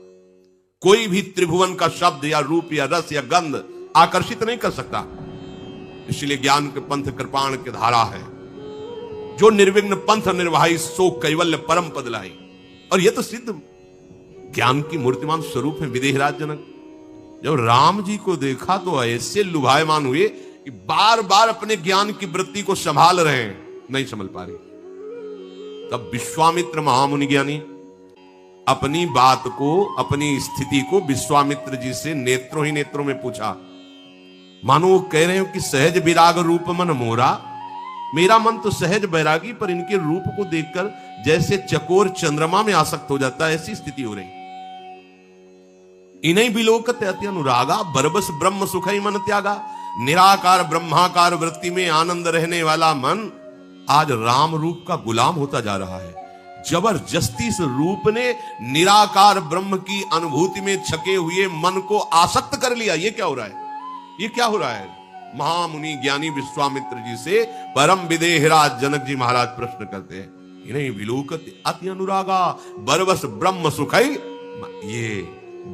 कोई भी त्रिभुवन का शब्द या रूप या रस या गंध आकर्षित नहीं कर सकता। इसलिए ज्ञान के पंथ कृपाण की धारा है, जो निर्विघ्न पंथ निर्वाही सो कैवल्य परम पद लाई। और यह तो सिद्ध ज्ञान की मूर्तिमान स्वरूप है विदेहराज जनक। जब राम जी को देखा तो ऐसे लुभायमान हुए कि बार बार अपने ज्ञान की वृत्ति को संभाल रहे हैं, नहीं संभल पा रहे। तब विश्वामित्र महामुनि ज्ञानी अपनी बात को, अपनी स्थिति को विश्वामित्र जी से नेत्रों ही नेत्रों में पूछा। मानो वो कह रहे हो कि सहज विराग रूप मन मोरा, मेरा मन तो सहज बैरागी, पर इनके रूप को देखकर जैसे चकोर चंद्रमा में आसक्त हो जाता है, ऐसी स्थिति हो रही। इन्हीं विलोकत अति अनुरागा, बरबस ब्रह्म सुखई मन त्यागा। निराकार ब्रह्माकार वृत्ति में आनंद रहने वाला मन आज राम रूप का गुलाम होता जा रहा है। जबरदस्ती इस रूप ने निराकार ब्रह्म की अनुभूति में छके हुए मन को आसक्त कर लिया। ये क्या हो रहा है? ये क्या हो रहा है? महामुनि ज्ञानी विश्वामित्र जी से परम विदेहराज जनक जी महाराज प्रश्न करते हैं। इन्हीं विलोकत अति अनुरागा, बरबस ब्रह्म सुखई। ये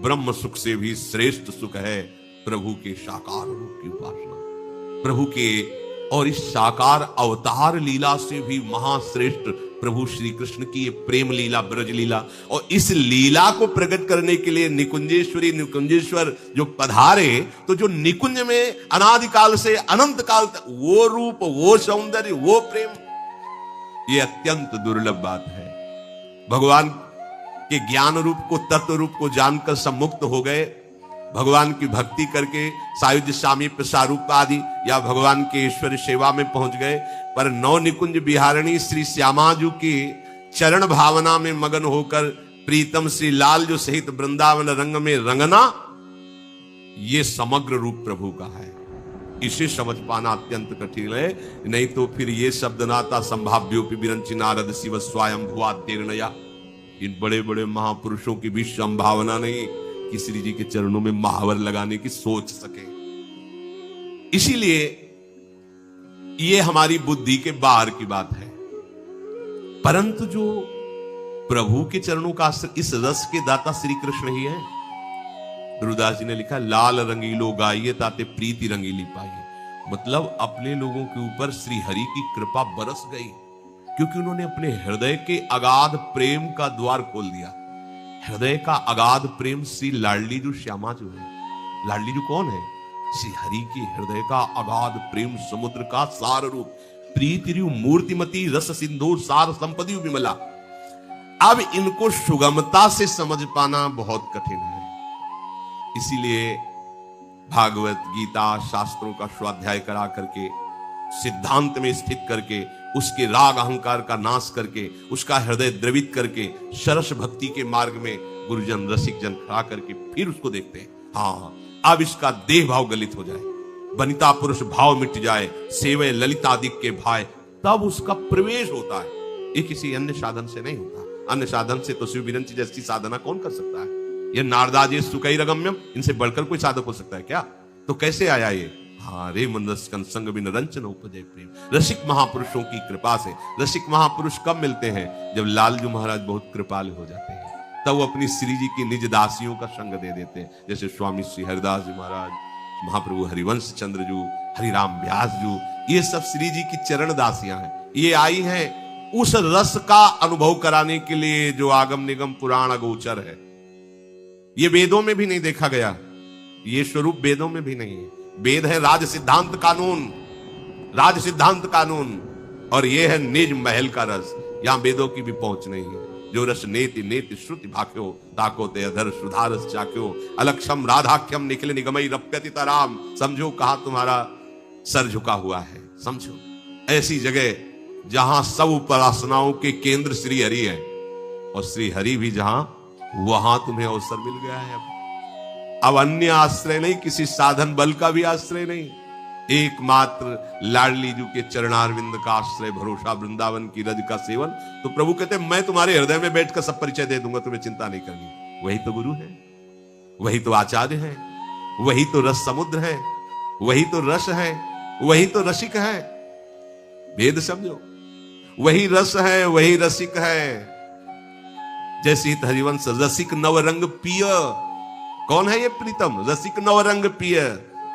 ब्रह्म सुख से भी श्रेष्ठ सुख है प्रभु के साकार रूप की उपासना, प्रभु के और इस साकार अवतार लीला से भी महाश्रेष्ठ प्रभु श्री कृष्ण की ये प्रेम लीला, ब्रज लीला। और इस लीला को प्रकट करने के लिए निकुंजेश्वरी निकुंजेश्वर जो पधारे, तो जो निकुंज में अनादिकाल से अनंत काल तक वो रूप, वो सौंदर्य, वो प्रेम, ये अत्यंत दुर्लभ बात है। भगवान के ज्ञान रूप को, तत्व रूप को जानकर सब मुक्त हो गए। भगवान की भक्ति करके सायुज्य सामीप्य सारूप आदि या भगवान के ईश्वर सेवा में पहुंच गए। पर नौ निकुंज बिहारिणी श्री श्यामाजू की चरण भावना में मगन होकर प्रीतम श्री लाल जो सहित वृंदावन रंग में रंगना, ये समग्र रूप प्रभु का है। इसे समझ पाना अत्यंत कठिन है। नहीं तो फिर ये शब्द नाता संभाव्योपि विरंचि नारद शिव स्वयं भुआ तीर्णया। इन बड़े बड़े महापुरुषों की भी संभावना नहीं कि श्री जी के चरणों में महावर लगाने की सोच सके। इसीलिए ये हमारी बुद्धि के बाहर की बात है। परंतु जो प्रभु के चरणों का इस रस के दाता श्री कृष्ण ही है। गुरुदास जी ने लिखा, लाल रंगीलो गाइए ताते प्रीति रंगीली पाइए। मतलब अपने लोगों के ऊपर श्री हरि की कृपा बरस गई, क्योंकि उन्होंने अपने हृदय के अगाध प्रेम का द्वार खोल दिया। हृदय का अगाध प्रेम श्री लाडली जो श्यामा जो है। लाडली जो कौन है? श्री हरि के हृदय का अगाध प्रेम समुद्र का सार रूप, प्रीति मूर्तिमती रस सिंधु सार संपदि विमला। अब इनको सुगमता से समझ पाना बहुत कठिन है। इसीलिए भागवत गीता शास्त्रों का स्वाध्याय करा करके, सिद्धांत में स्थित करके, उसके राग अहंकार का नाश करके, उसका हृदय द्रवित करके, सरस भक्ति के मार्ग में गुरुजन रसिक जन खड़ा करके फिर उसको देखते हैं। हाँ, अब इसका देह भाव गलित हो जाए, वनिता पुरुष भाव मिट जाए, सेवे ललितादिक के भाई, तब उसका प्रवेश होता है। ये किसी अन्य साधन से नहीं होता। अन्य साधन से तो शिव विरंची जैसी साधना कौन कर सकता है? ये नारदाजी सुकैरगम्यम, इनसे बढ़कर कोई साधक हो सकता है क्या? तो कैसे आया ये? हाँ, रे मनरस्कन संग बिन रंचन उपजय प्रेम। रसिक महापुरुषों की कृपा से। रसिक महापुरुष कब मिलते हैं? जब लालजू महाराज बहुत कृपालु हो जाते हैं, तब वो अपनी श्री जी की निज दासियों का संग दे देते हैं। जैसे स्वामी श्री हरिदास जी महाराज, महाप्रभु हरिवंश चंद्र जू, हरिराम व्यास जू, ये सब श्री जी की चरण दासियां हैं। ये आई हैं उस रस का अनुभव कराने के लिए जो आगम निगम पुराण अगोचर है। ये वेदों में भी नहीं देखा गया, ये स्वरूप वेदों में भी नहीं है। वेद है राज सिद्धांत कानून, राज सिद्धांत कानून, और ये है निज महल का रस। यहां वेदों की भी पहुंच नहीं है। जो रस नेति नेति श्रुति भाक्यो, ताको ते अधर सुधारस चाक्यो, अलक्षम राधाख्यम निखिल निगमई रप्यति तराम। समझो कहां तुम्हारा सर झुका हुआ है। समझो ऐसी जगह जहां सब उपासनाओं के केंद्र श्री हरि है, और श्री हरि भी जहां, वहां तुम्हें अवसर मिल गया है। अब अब अन्य आश्रय नहीं, किसी साधन बल का भी आश्रय नहीं, एकमात्र लाडली जी के चरणारविंद का आश्रय, भरोसा, वृंदावन की रज का सेवन। तो प्रभु कहते हैं मैं तुम्हारे हृदय में बैठकर सब परिचय दे दूंगा, तुम्हें चिंता नहीं करनी। वही तो गुरु है, वही तो आचार्य है, वही तो रस समुद्र है, वही तो रस है, वही तो रसिक है। भेद समझो, वही रस है, वही रसिक है। जैसे हरिवंश रसिक नवरंग पिय, कौन है ये प्रीतम? रसिक नवरंग पिय,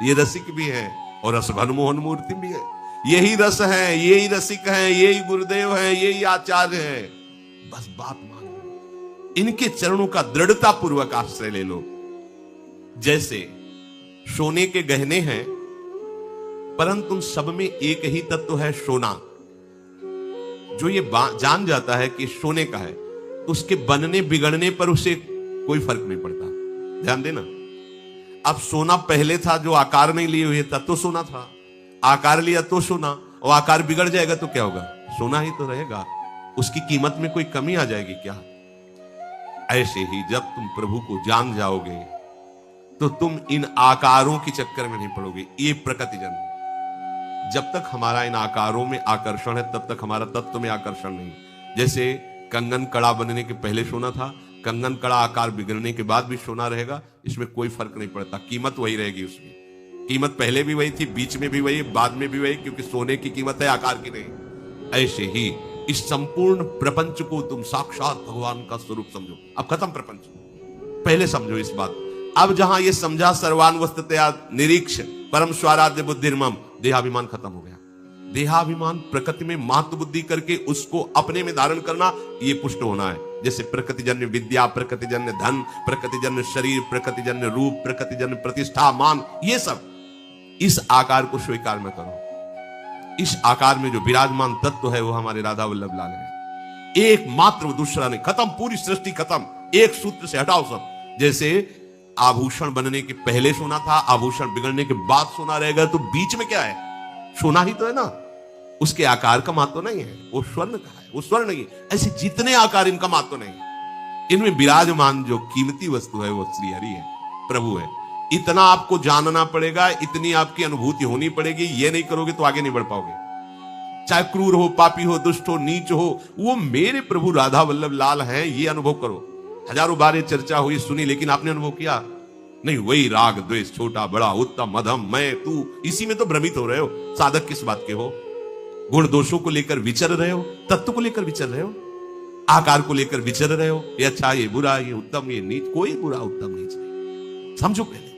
ये रसिक भी है और रस घन मोहन मूर्ति भी है। यही रस है, यही रसिक है, यही गुरुदेव है, यही आचार्य है। बस बात मान लो, इनके चरणों का दृढ़ता पूर्वक आश्रय ले लो। जैसे सोने के गहने हैं, परंतु उन सब में एक ही तत्व है, सोना। जो ये जान जाता है कि सोने का है, तो उसके बनने बिगड़ने पर उसे कोई फर्क नहीं पड़ता। ध्यान देना, अब सोना पहले था जो आकार नहीं लिए हुए था तो सोना था, आकार लिया तो सोना, और आकार बिगड़ जाएगा तो क्या होगा? सोना ही तो रहेगा। उसकी कीमत में कोई कमी आ जाएगी क्या? ऐसे ही जब तुम प्रभु को जान जाओगे तो तुम इन आकारों के चक्कर में नहीं पड़ोगे। ये प्रकृति जन्म, जब तक हमारा इन आकारों में आकर्षण है तब तक हमारा तत्व में आकर्षण नहीं। जैसे कंगन कड़ा बनने के पहले सोना था, कंगन कड़ा आकार बिगड़ने के बाद भी सोना रहेगा, इसमें कोई फर्क नहीं पड़ता, कीमत वही रहेगी। उसकी कीमत पहले भी वही थी, बीच में भी वही, बाद में भी वही, क्योंकि सोने की कीमत है, आकार की नहीं। ऐसे ही इस संपूर्ण प्रपंच को तुम साक्षात भगवान का स्वरूप समझो। अब खत्म प्रपंच, पहले समझो इस बात। अब जहां ये समझा सर्वान्वस्ततया निरीक्ष परम स्वाराध्य बुद्धिर्मम, देहाभिमान खत्म हो गया। देहाभिमान प्रकृति में महत्व बुद्धि करके उसको अपने में धारण करना, ये पुष्ट होना है। जैसे प्रकृतिजन्य विद्या, प्रकृतिजन्य धन, प्रकृतिजन्य शरीर, प्रकृतिजन्य रूप, प्रकृतिजन्य प्रतिष्ठा, मान, ये सब इस आकार को स्वीकार में करो। इस आकार में जो विराजमान तत्व है वो हमारे राधा वल्लभ लाल है, एकमात्र, दूसरा नहीं। खत्म, पूरी सृष्टि खत्म, एक सूत्र से हटाओ सब। जैसे आभूषण बनने के पहले सोना था, आभूषण बिगड़ने के बाद सोना रहेगा, तो बीच में क्या है? सोना ही तो है ना। उसके आकार का महत्व नहीं है, वो स्वर्ण का है, वो स्वर्ण नहीं है। ऐसे जितने आकार, इनका महत्व नहीं। इनमें विराजमान जो कीमती वस्तु है वो श्री हरि है, प्रभु है। इतना आपको जानना पड़ेगा, इतनी आपकी अनुभूति होनी पड़ेगी। ये नहीं करोगे तो आगे नहीं बढ़ पाओगे। चाहे क्रूर हो, पापी हो, दुष्ट हो, नीच हो, वो मेरे प्रभु राधा वल्लभ लाल हैं, ये अनुभव करो। हजारों बार ये चर्चा हुई, सुनी, लेकिन आपने अनुभव किया नहीं। वही राग द्वेष, छोटा बड़ा, उत्तम मध्यम, मैं तू, इसी में तो भ्रमित हो रहे हो। साधक किस बात के हो? गुण दोषों को लेकर विचर रहे हो, तत्व को लेकर विचर रहे हो, आकार को लेकर विचर रहे हो। ये अच्छा, ये बुरा, ये उत्तम, ये नीच। कोई बुरा उत्तम नीच नहीं। समझो पहले,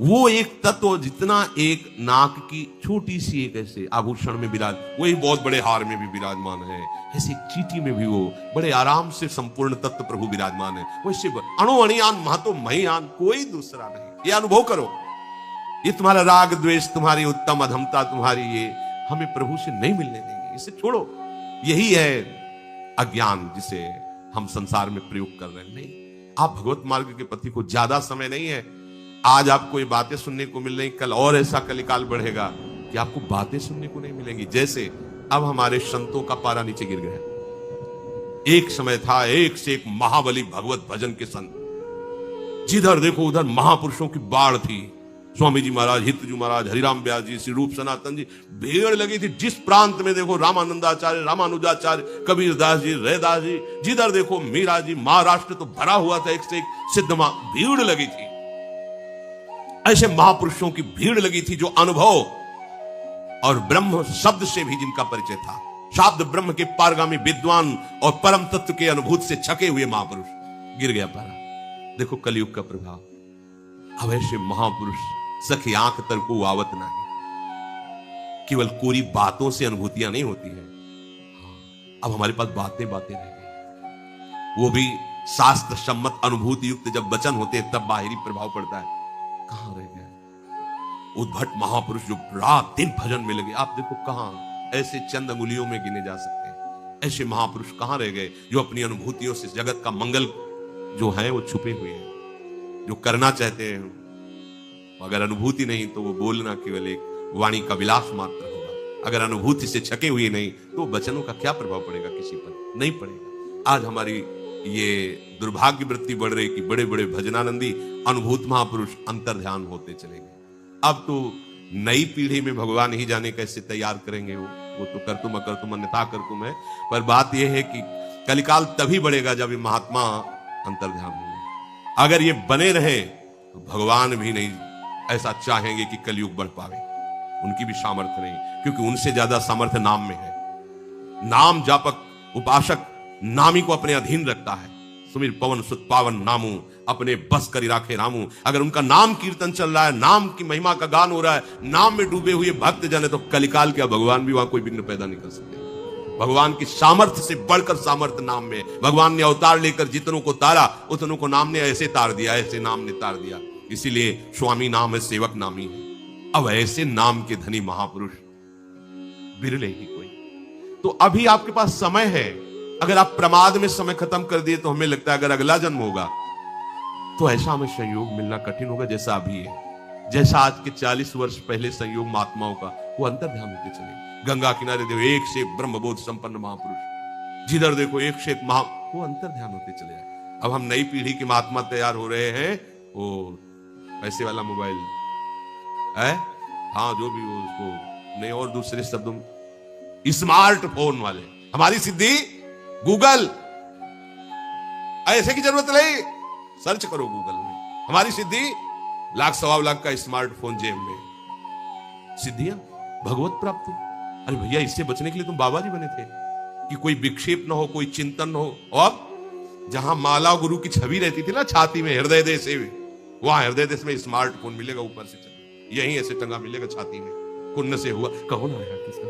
वो एक तत्व जितना एक नाक की छोटी सी एक ऐसे आभूषण में विराज, वही बहुत बड़े हार में भी विराजमान है। ऐसे चीटी में भी वो बड़े आराम से संपूर्ण तत्व प्रभु विराजमान है। वैसे अणु अणियान महतो महियान, कोई दूसरा नहीं। ये अनुभव करो। ये तुम्हारा राग द्वेष, तुम्हारी उत्तम अधमता, तुम्हारी ये हमें प्रभु से नहीं मिलने देंगे। इसे छोड़ो। यही है अज्ञान जिसे हम संसार में प्रयोग कर रहे हैं। नहीं, आप भगवत मार्ग के पति को ज्यादा समय नहीं है। आज आपको ये बातें सुनने को मिल रही, कल और ऐसा कलिकाल बढ़ेगा कि आपको बातें सुनने को नहीं मिलेंगी। जैसे अब हमारे संतों का पारा नीचे गिर गया। एक समय था, एक से एक महाबली भगवत भजन के संत, जिधर देखो उधर महापुरुषों की बाढ़ थी। स्वामी जी महाराज, हितजू महाराज, हरिराम व्यास जी, श्री रूप सनातन जी, भीड़ लगी थी। जिस प्रांत में देखो रामानंदाचार्य, रामानुजाचार्य, कबीरदास जी, रैदास जी, जिधर देखो मीरा जी। महाराष्ट्र तो भरा हुआ था, एक से एक सिद्ध भीड़ लगी थी। ऐसे महापुरुषों की भीड़ लगी थी जो अनुभव और ब्रह्म शब्द से भी जिनका परिचय था, शब्द ब्रह्म के पारगामी विद्वान और परम तत्व के अनुभूत से छके हुए महापुरुष। गिर गया पारा। देखो कलयुग का प्रभाव। अब ऐसे महापुरुष सखी आंख तर को आवत नहीं। केवल कोरी बातों से अनुभूतियां नहीं होती है। अब हमारे पास बातें बातें रह गई, वो भी शास्त्र सम्मत अनुभूति युक्त जब वचन होते हैं तब बाहरी प्रभाव पड़ता है। कहां रह गए उद्भट महापुरुष जो रात दिन भजन में लगे? आप देखो कहां, ऐसे चंद अंगुलियों में गिने जा सकते हैं। ऐसे महापुरुष कहां रह गए जो अपनी अनुभूतियों से जगत का मंगल जो है वो छुपे हुए हैं, जो करना चाहते हैं। अगर अनुभूति नहीं तो वो बोलना केवल एक वाणी का विलास मात्र होगा। अगर अनुभूति से छके हुए नहीं तो वचनों का क्या प्रभाव पड़ेगा? किसी पर नहीं पड़ेगा। आज हमारी ये दुर्भाग्य वृत्ति बढ़ रही कि बड़े बड़े भजनानंदी अनुभूत महापुरुष अंतर्ध्यान होते चले गए। अब तो नई पीढ़ी में भगवान ही जाने कैसे तैयार करेंगे, वो तो कर तुम अकर तुम अन्यथा कर तुम है। पर बात यह है कि कलिकाल तभी बढ़ेगा जब ये महात्मा अंतर्ध्यान होंगे। अगर ये बने रहे तो भगवान भी नहीं ऐसा चाहेंगे कि कलयुग बढ़ पावे, उनकी भी सामर्थ्य नहीं, क्योंकि उनसे ज्यादा सामर्थ्य नाम में है। नाम जापक उपासक नामी को अपने अधीन रखता है। सुमिर पवन सुत पावन नामू, अपने बस करी राखे रामू। अगर उनका नाम कीर्तन चल रहा है, नाम की महिमा का गान हो रहा है, नाम में डूबे हुए भक्त जन है, तो कलिकाल क्या भगवान भी वहां कोई विघ्न पैदा नहीं कर सकते। भगवान की सामर्थ्य से बढ़कर सामर्थ्य नाम में। भगवान ने अवतार लेकर जितनों को तारा, उतनों को नाम ने ऐसे तार दिया, ऐसे नाम ने तार दिया। इसीलिए स्वामी नाम है, सेवक नामी है। अब ऐसे नाम के धनी महापुरुष बिरले ही कोई। तो अभी आपके पास समय है। अगर आप प्रमाद में समय खत्म कर दिए तो हमें लगता है अगर अगला जन्म होगा तो ऐसा हमें संयोग मिलना कठिन होगा जैसा अभी है। जैसा आज के 40 वर्ष पहले संयोग महात्माओं का, वो अंतर्ध्यान होते चले। गंगा किनारे देखो एक से एक ब्रह्मबोध संपन्न महापुरुष, जिधर देखो एक से एक वो अंतर्ध्यान होते चले जाए। अब हम नई पीढ़ी के महात्मा तैयार हो रहे हैं, वो पैसे वाला मोबाइल है, हाँ जो भी हो उसको नहीं, और दूसरे शब्दों स्मार्टफोन वाले। हमारी सिद्धि गूगल, ऐसे की जरूरत नहीं, सर्च करो गूगल में, हमारी सिद्धि 1,00,000-1,25,00,000 का स्मार्टफोन जेब में। सिद्धियां भगवत प्राप्ति। अरे भैया, इससे बचने के लिए तुम बाबा जी बने थे कि कोई विक्षेप ना हो, कोई चिंतन ना हो। और जहां माला गुरु की छवि रहती थी ना छाती में, हृदय देश से, वहां हृदय देश में स्मार्टफोन मिलेगा, ऊपर से चल यहीं ऐसे टंगा मिलेगा छाती में। कुन्न से हुआ, कौन आया किसका?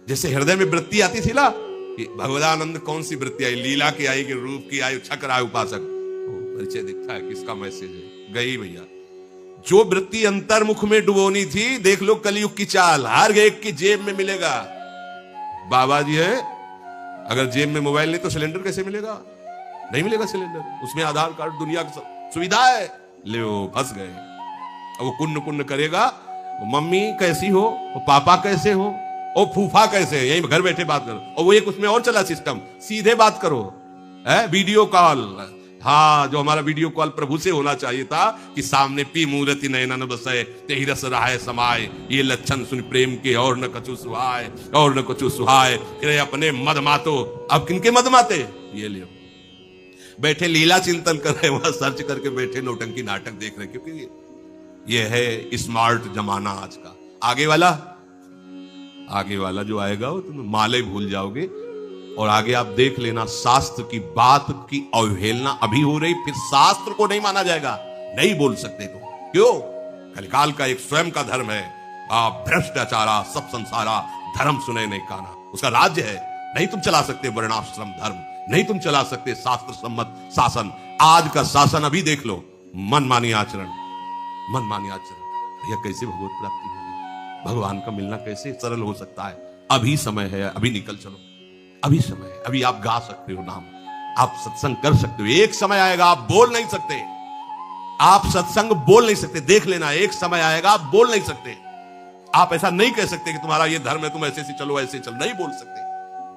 जैसे हृदय में वृत्ति आती थी ना कि भगवदानंद कौन सी वृत्ति आई, लीला की आई कि रूप की आई, छक्र आए उपासक, परिचय दिखता है किसका मैसेज है, गई भैया। जो वृत्ति अंतर्मुख में डुबोनी थी, देख लो कलयुग की चाल, हर एक की जेब में मिलेगा। बाबा जी है, अगर जेब में मोबाइल नहीं तो सिलेंडर कैसे मिलेगा? नहीं मिलेगा सिलेंडर, उसमें आधार कार्ड, दुनिया की सुविधा है। ले फंस गए। अब वो कुन्न कुन्न करेगा, मम्मी कैसी हो, वो पापा कैसे हो, ओ फूफा कैसे, यही घर बैठे बात करो। और वो एक उसमें और चला सिस्टम, सीधे बात करो, है वीडियो कॉल। हाँ, जो हमारा वीडियो कॉल प्रभु से होना चाहिए था कि सामने पी मूर्ति नयनन बसे तेहि रस रहाय समाय, ये लक्षण सुन प्रेम के और न कछु सुहाय, और न कछु सुहाय, फिर अपने मद मातो। अब किनके मद माते? ये लियो बैठे लीला चिंतन कर रहे, वहां सर्च करके बैठे नौटंकी नाटक देख रहे, क्योंकि ये है स्मार्ट जमाना आज का। आगे वाला जो आएगा वो तुम माले भूल जाओगे। और आगे आप देख लेना, शास्त्र की बात की अवहेलना अभी हो रही, फिर शास्त्र को नहीं माना जाएगा, नहीं बोल सकते तो। क्यों? कलिकाल का एक स्वयं का धर्म है, भ्रष्टाचारा सब संसारा, धर्म सुने नहीं काना, उसका राज्य है। नहीं तुम चला सकते वर्णाश्रम धर्म, नहीं तुम चला सकते शास्त्र सम्मत शासन। आज का शासन अभी देख लो, मनमानी आचरण, मनमानी आचरण। भैया कैसे भगवत प्राप्ति होगी? भगवान का मिलना कैसे सरल हो सकता है? अभी समय है, अभी निकल चलो, अभी समय है। अभी आप गा सकते हो नाम, आप सत्संग कर सकते हो। एक समय आएगा आप बोल नहीं सकते, आप सत्संग बोल नहीं सकते। देख लेना, एक समय आएगा आप बोल नहीं सकते। आप ऐसा नहीं कह सकते कि तुम्हारा ये धर्म है, तुम ऐसे चलो ऐसे चलो, नहीं बोल सकते।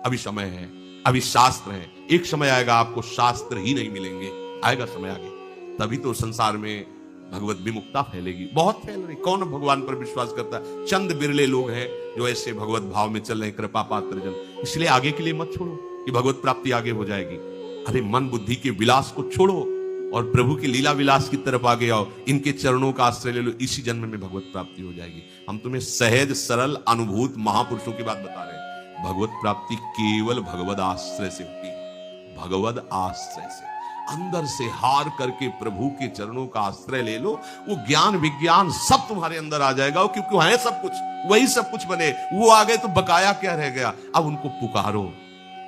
अभी समय है, अभी शास्त्र है। एक समय आएगा आपको शास्त्र ही नहीं मिलेंगे, आएगा समय आगे, तभी तो संसार में भगवत विमुक्ता फैलेगी। बहुत फैल रही। कौन भगवान पर विश्वास करता है? चंद बिरले लोग हैं जो ऐसे भगवत भाव में चल रहे हैं, कृपा पात्र जन। इसलिए आगे के लिए मत छोड़ो कि भगवत प्राप्ति आगे हो जाएगी। अरे मन बुद्धि के विलास को छोड़ो और प्रभु की लीला विलास की तरफ आगे आओ। इनके चरणों का आश्रय ले लो, इसी जन्म में भगवत प्राप्ति हो जाएगी। हम तुम्हें सहज सरल अनुभूत महापुरुषों की बात बता रहे हैं। भगवत प्राप्ति केवल भगवत आश्रय से होती है, भगवत आश्रय से। अंदर से हार करके प्रभु के चरणों का आश्रय ले लो, वो ज्ञान विज्ञान सब तुम्हारे अंदर आ जाएगा। क्योंकि है सब कुछ, वही सब कुछ बने। वो आ गए तो बकाया क्या रह गया? अब उनको पुकारो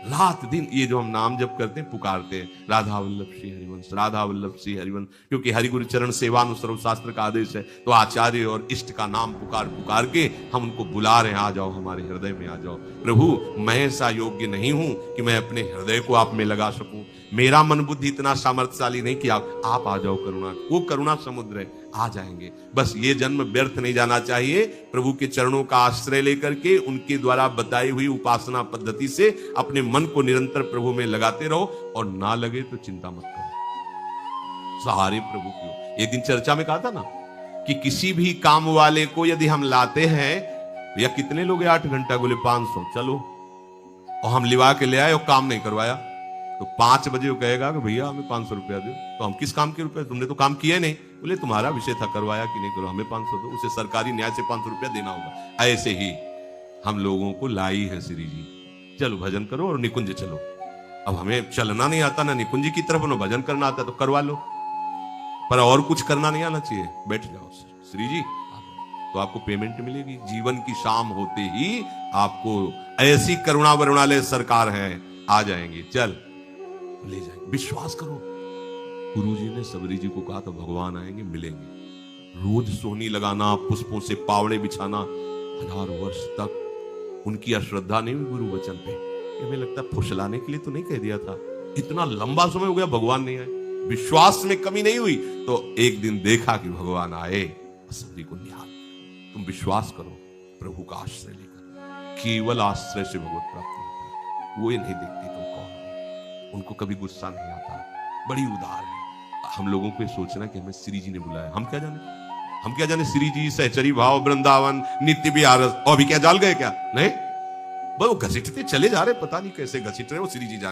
रात दिन। ये जो हम नाम जप करते हैं, पुकारते हैं, राधा वल्लभ श्री हरिवंश, राधा वल्लभ श्री हरिवंश। क्योंकि हरिगुरु चरण सेवानुसर्व शास्त्र का आदेश है, तो आचार्य और इष्ट का नाम पुकार पुकार के हम उनको बुला रहे हैं, आ जाओ हमारे हृदय में, आ जाओ। प्रभु, मैं ऐसा योग्य नहीं हूं कि मैं अपने हृदय को आप में लगा सकूं। मेरा मन बुद्धि इतना सामर्थ्यशाली नहीं कि आप आ जाओ। करुणा, वो करुणा समुद्र है, आ जाएंगे। बस ये जन्म व्यर्थ नहीं जाना चाहिए। प्रभु के चरणों का आश्रय लेकर के उनके द्वारा बताई हुई उपासना पद्धति से अपने मन को निरंतर प्रभु में लगाते रहो, और ना लगे तो चिंता मत करो, सहारे प्रभु की हो। एक दिन चर्चा में कहा था ना कि किसी भी काम वाले को यदि हम लाते हैं, या कितने लोग 8 घंटा, बोले 500, चलो, और हम लिवा के ले आए और काम नहीं करवाया, तो 5 बजे वो कहेगा कि भैया हमें 500 रुपया दो। तो हम किस काम के रुपए, तुमने तो काम किया नहीं। बोले तुम्हारा विषय था, करवाया कि नहीं करो, हमें 500 दो। उसे सरकारी न्याय से 500 रुपया देना होगा। ऐसे ही हम लोगों को लाई है श्री जी, चलो भजन करो और निकुंज चलो। अब हमें चलना नहीं आता ना निकुंज की तरफ, ना भजन करना आता, तो करवा लो, पर और कुछ करना नहीं आना चाहिए। बैठ जाओ श्री जी, तो आपको पेमेंट मिलेगी। जीवन की शाम होते ही आपको ऐसी करुणा वरुणालय सरकार है, आ जाएंगी, चल ले जाएंगे, विश्वास करो। गुरुजी ने सबरी जी को कहा था भगवान आएंगे, मिलेंगे। रोज सोहनी लगाना, पुष्पों से पावड़े बिछाना, 1000 वर्ष तक उनकी अश्रद्धा नहीं हुई गुरु वचन पे। ये हमें लगता है फुसलाने के लिए तो नहीं कह दिया था, इतना लंबा समय हो गया भगवान नहीं आए, विश्वास में कमी नहीं हुई। तो एक दिन देखा कि भगवान आए, सबरी को निहाल। तुम विश्वास करो, प्रभु का आश्रय लेकर, केवल आश्रय से भगवत प्राप्ति होती है। वो ये नहीं देखते तुम कौन हो, उनको कभी गुस्सा नहीं आता, बड़ी उदार है। हम लोगों को सोचना कि हमें श्री जी ने बुलाया, हम क्या जाने श्री जी सहचरी भाव वृंदावन नित्य विहार, और अभी क्या जाल गए क्या? नहीं, वो घसीटते चले जा रहे, पता नहीं कैसे घसीट रहे वो श्री जी जा